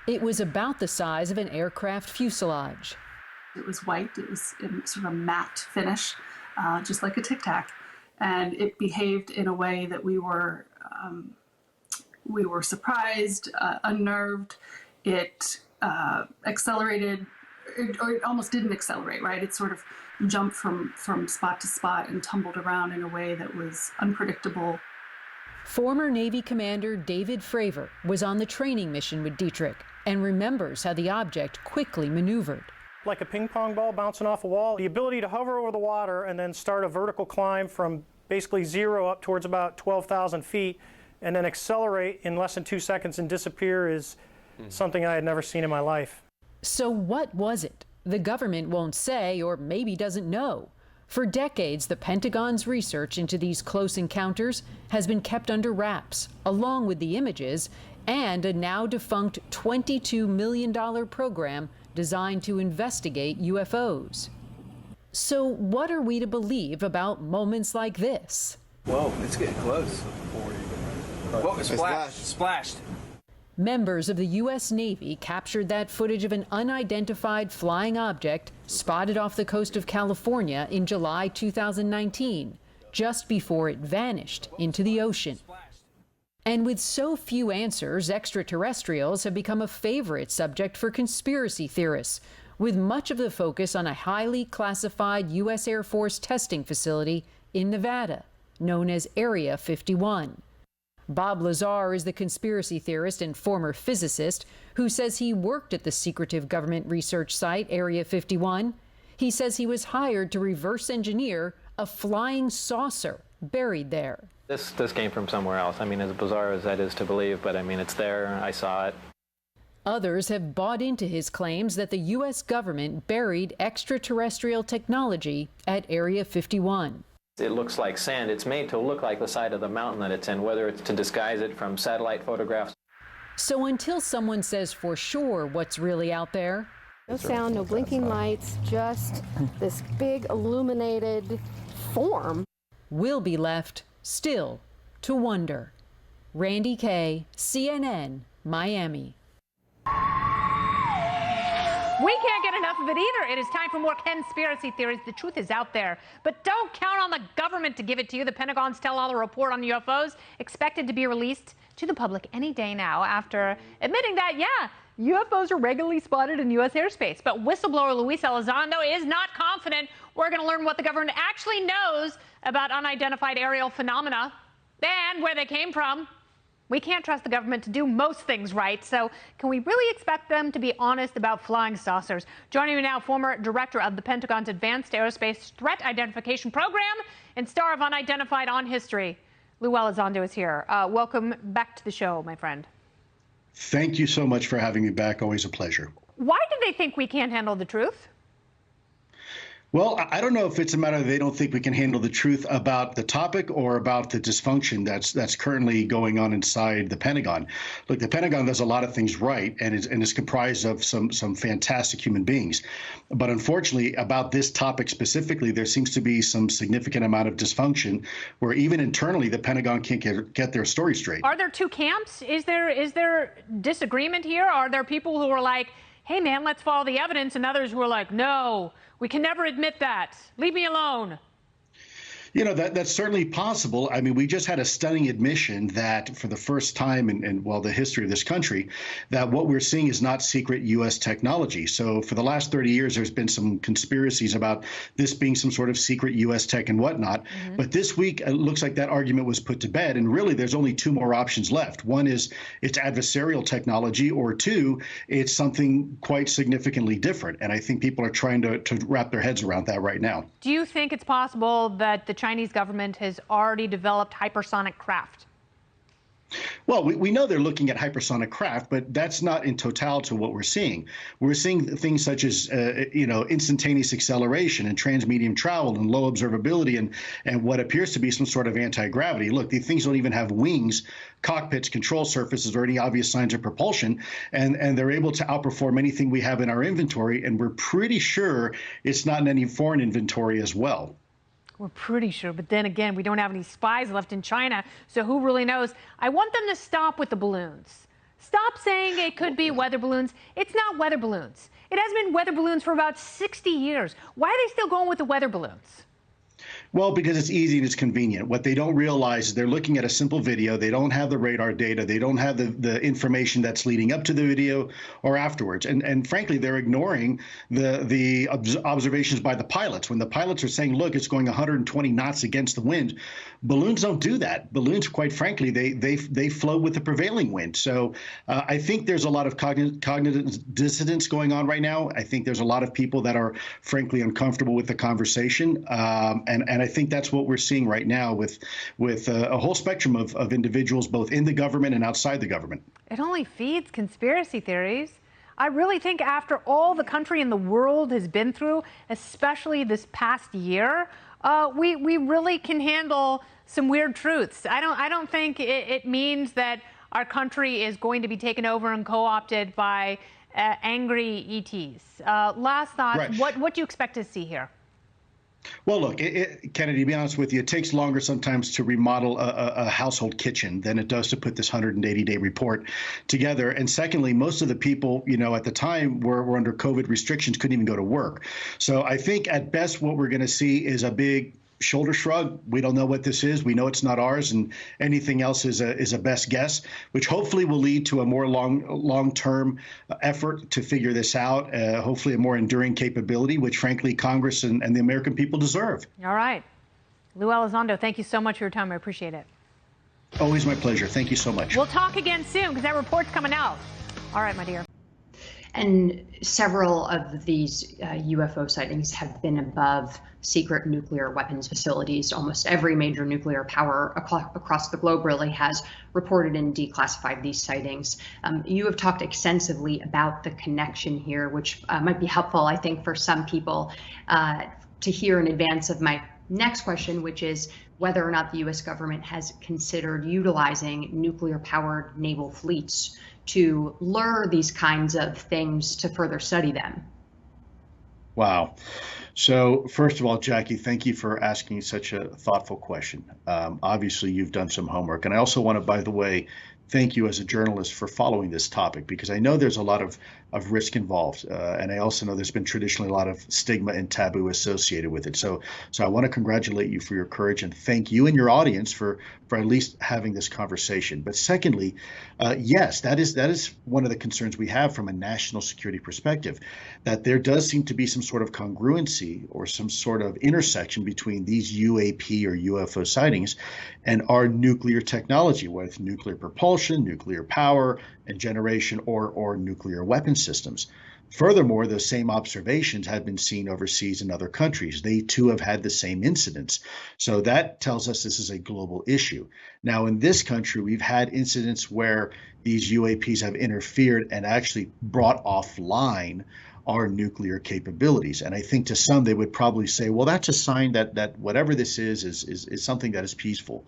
It was about the size of an aircraft fuselage. It was white, it was in sort of a matte finish, just like a tic-tac. And it behaved in a way that we were surprised, unnerved. It accelerated, or it almost didn't accelerate, right? It sort of jumped from spot to spot and tumbled around in a way that was unpredictable. Former Navy Commander David Fravor was on the training mission with Dietrich and remembers how the object quickly maneuvered. Like a ping pong ball bouncing off a wall, the ability to hover over the water and then start a vertical climb from basically zero up towards about 12,000 feet and then accelerate in less than 2 seconds and disappear is something I had never seen in my life. So what was it? The government won't say or maybe doesn't know. For decades, the Pentagon's research into these close encounters has been kept under wraps, along with the images and a now defunct $22 million program designed to investigate UFOs. So what are we to believe about moments like this? Whoa, it's getting close. Whoa, splashed. Members of the U.S. Navy captured that footage of an unidentified flying object spotted off the coast of California in July 2019, just before it vanished into the ocean. And with so few answers, extraterrestrials have become a favorite subject for conspiracy theorists, with much of the focus on a highly classified U.S. Air Force testing facility in Nevada, known as Area 51. Bob Lazar is the conspiracy theorist and former physicist who says he worked at the secretive government research site Area 51. He says he was hired to reverse engineer a flying saucer buried there. This came from somewhere else. I mean, as bizarre as that is to believe, but I mean, it's there. I saw it. Others have bought into his claims that the U.S. government buried extraterrestrial technology at Area 51. It looks like sand. It's made to look like the side of the mountain that it's in, whether it's to disguise it from satellite photographs. So until someone says for sure what's really out there, no sound, no blinking lights, just this big illuminated form. We'll be left still to wonder. Randy Kay, CNN, Miami. We can't get enough of it either. It is time for more conspiracy theories. The truth is out there. But don't count on the government to give it to you. The Pentagon's tell-all report on UFOs expected to be released to the public any day now after admitting that, yeah, UFOs are regularly spotted in U.S. airspace. But whistleblower Luis Elizondo is not confident. We're going to learn what the government actually knows about unidentified aerial phenomena and where they came from. We can't trust the government to do most things right, so can we really expect them to be honest about flying saucers? Joining me now, former director of the Pentagon's Advanced Aerospace Threat Identification Program and star of Unidentified on History, Lou Elizondo is here. Welcome back to the show, my friend. Thank you so much for having me back. Always a pleasure. Why do they think we can't handle the truth? Well, I don't know if it's a matter of they don't think we can handle the truth about the topic or about the dysfunction that's currently going on inside the Pentagon. Look, the Pentagon does a lot of things right and is comprised of some fantastic human beings. But unfortunately, about this topic specifically, there seems to be some significant amount of dysfunction where even internally the Pentagon can't get their story straight. Are there two camps? Is there disagreement here? Are there people who are like, hey, man, let's follow the evidence, and others who are like, no, we can never admit that. Leave me alone. You know, that's certainly possible. I mean, we just had a stunning admission that for the first time in the history of this country, that what we're seeing is not secret U.S. technology. So for the last 30 years, there's been some conspiracies about this being some sort of secret U.S. tech and whatnot. Mm-hmm. But this week, it looks like that argument was put to bed. And really, there's only two more options left. One is it's adversarial technology, or two, it's something quite significantly different. And I think people are trying to wrap their heads around that right now. Do you think it's possible that the Chinese government has already developed hypersonic craft? Well, we know they're looking at hypersonic craft, but that's not in total to what we're seeing. We're seeing things such as, instantaneous acceleration and transmedium travel and low observability and what appears to be some sort of anti-gravity. Look, these things don't even have wings, cockpits, control surfaces, or any obvious signs of propulsion, and they're able to outperform anything we have in our inventory, and we're pretty sure it's not in any foreign inventory as well. We're pretty sure, but then again, we don't have any spies left in China, so who really knows? I want them to stop with the balloons. Stop saying it could be weather balloons. It's not weather balloons. It has been weather balloons for about 60 years. Why are they still going with the weather balloons? Well, because it's easy and it's convenient. What they don't realize is they're looking at a simple video. They don't have the radar data. They don't have the information that's leading up to the video or afterwards. And frankly, they're ignoring the observations by the pilots. When the pilots are saying, look, it's going 120 knots against the wind, balloons don't do that. Balloons, quite frankly, they float with the prevailing wind. So I think there's a lot of cognitive dissonance going on right now. I think there's a lot of people that are, frankly, uncomfortable with the conversation. And I think that's what we're seeing right now with a whole spectrum of individuals, both in the government and outside the government. It only feeds conspiracy theories. I really think after all the country and the world has been through, especially this past year, we really can handle some weird truths. I don't think it means that our country is going to be taken over and co-opted by angry ETs. Last thought, right. What do you expect to see here? Well, look, Kennedy, to be honest with you, it takes longer sometimes to remodel a household kitchen than it does to put this 180-day report together. And secondly, most of the people, at the time were under COVID restrictions, couldn't even go to work. So I think at best what we're going to see is a big shoulder shrug. We don't know what this is. We know it's not ours, and anything else is a best guess, which hopefully will lead to a more long-term effort to figure this out, hopefully a more enduring capability, which frankly Congress and the American people deserve. All right. Lou Elizondo, thank you so much for your time. I appreciate it. Always my pleasure. Thank you so much. We'll talk again soon because that report's coming out. All right, my dear. And several of these UFO sightings have been above secret nuclear weapons facilities. Almost every major nuclear power across the globe really has reported and declassified these sightings. You have talked extensively about the connection here, which might be helpful, I think, for some people to hear in advance of my next question, which is whether or not the U.S. government has considered utilizing nuclear-powered naval fleets to lure these kinds of things to further study them. Wow. So first of all, Jackie, thank you for asking such a thoughtful question. Obviously, you've done some homework. And I also want to, by the way, thank you as a journalist for following this topic, because I know there's a lot of risk involved. And I also know there's been traditionally a lot of stigma and taboo associated with it. So I want to congratulate you for your courage and thank you and your audience for at least having this conversation. But secondly, yes, that is one of the concerns we have from a national security perspective, that there does seem to be some sort of congruency or some sort of intersection between these UAP or UFO sightings and our nuclear technology, whether it's nuclear propulsion, nuclear power and generation, or nuclear weapon systems. Furthermore, those same observations have been seen overseas in other countries. They too have had the same incidents. So that tells us this is a global issue. Now, in this country, we've had incidents where these UAPs have interfered and actually brought offline our nuclear capabilities. And I think to some, they would probably say, well, that's a sign that whatever this is something that is peaceful.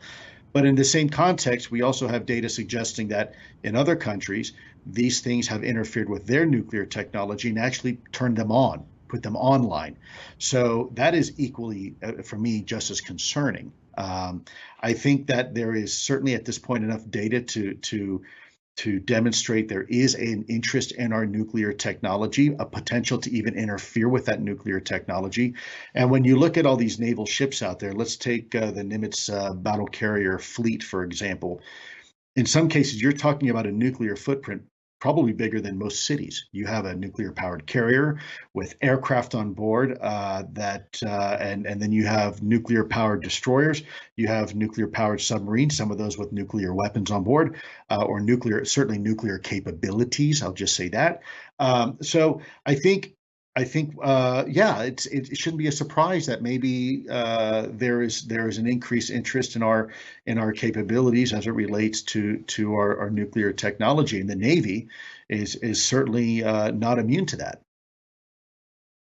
But in the same context, we also have data suggesting that in other countries, these things have interfered with their nuclear technology and actually turned them on, put them online. So that is equally, for me, just as concerning. I think that there is certainly at this point enough data to demonstrate there is an interest in our nuclear technology, a potential to even interfere with that nuclear technology. And when you look at all these naval ships out there, let's take the Nimitz battle carrier fleet, for example. In some cases, you're talking about a nuclear footprint probably bigger than most cities. You have a nuclear powered carrier with aircraft on board and then you have nuclear powered destroyers. You have nuclear powered submarines, some of those with nuclear weapons on board or certainly nuclear capabilities. I'll just say that. So I think, yeah, it shouldn't be a surprise that maybe there is an increased interest in our capabilities as it relates to our nuclear technology, and the Navy is certainly not immune to that.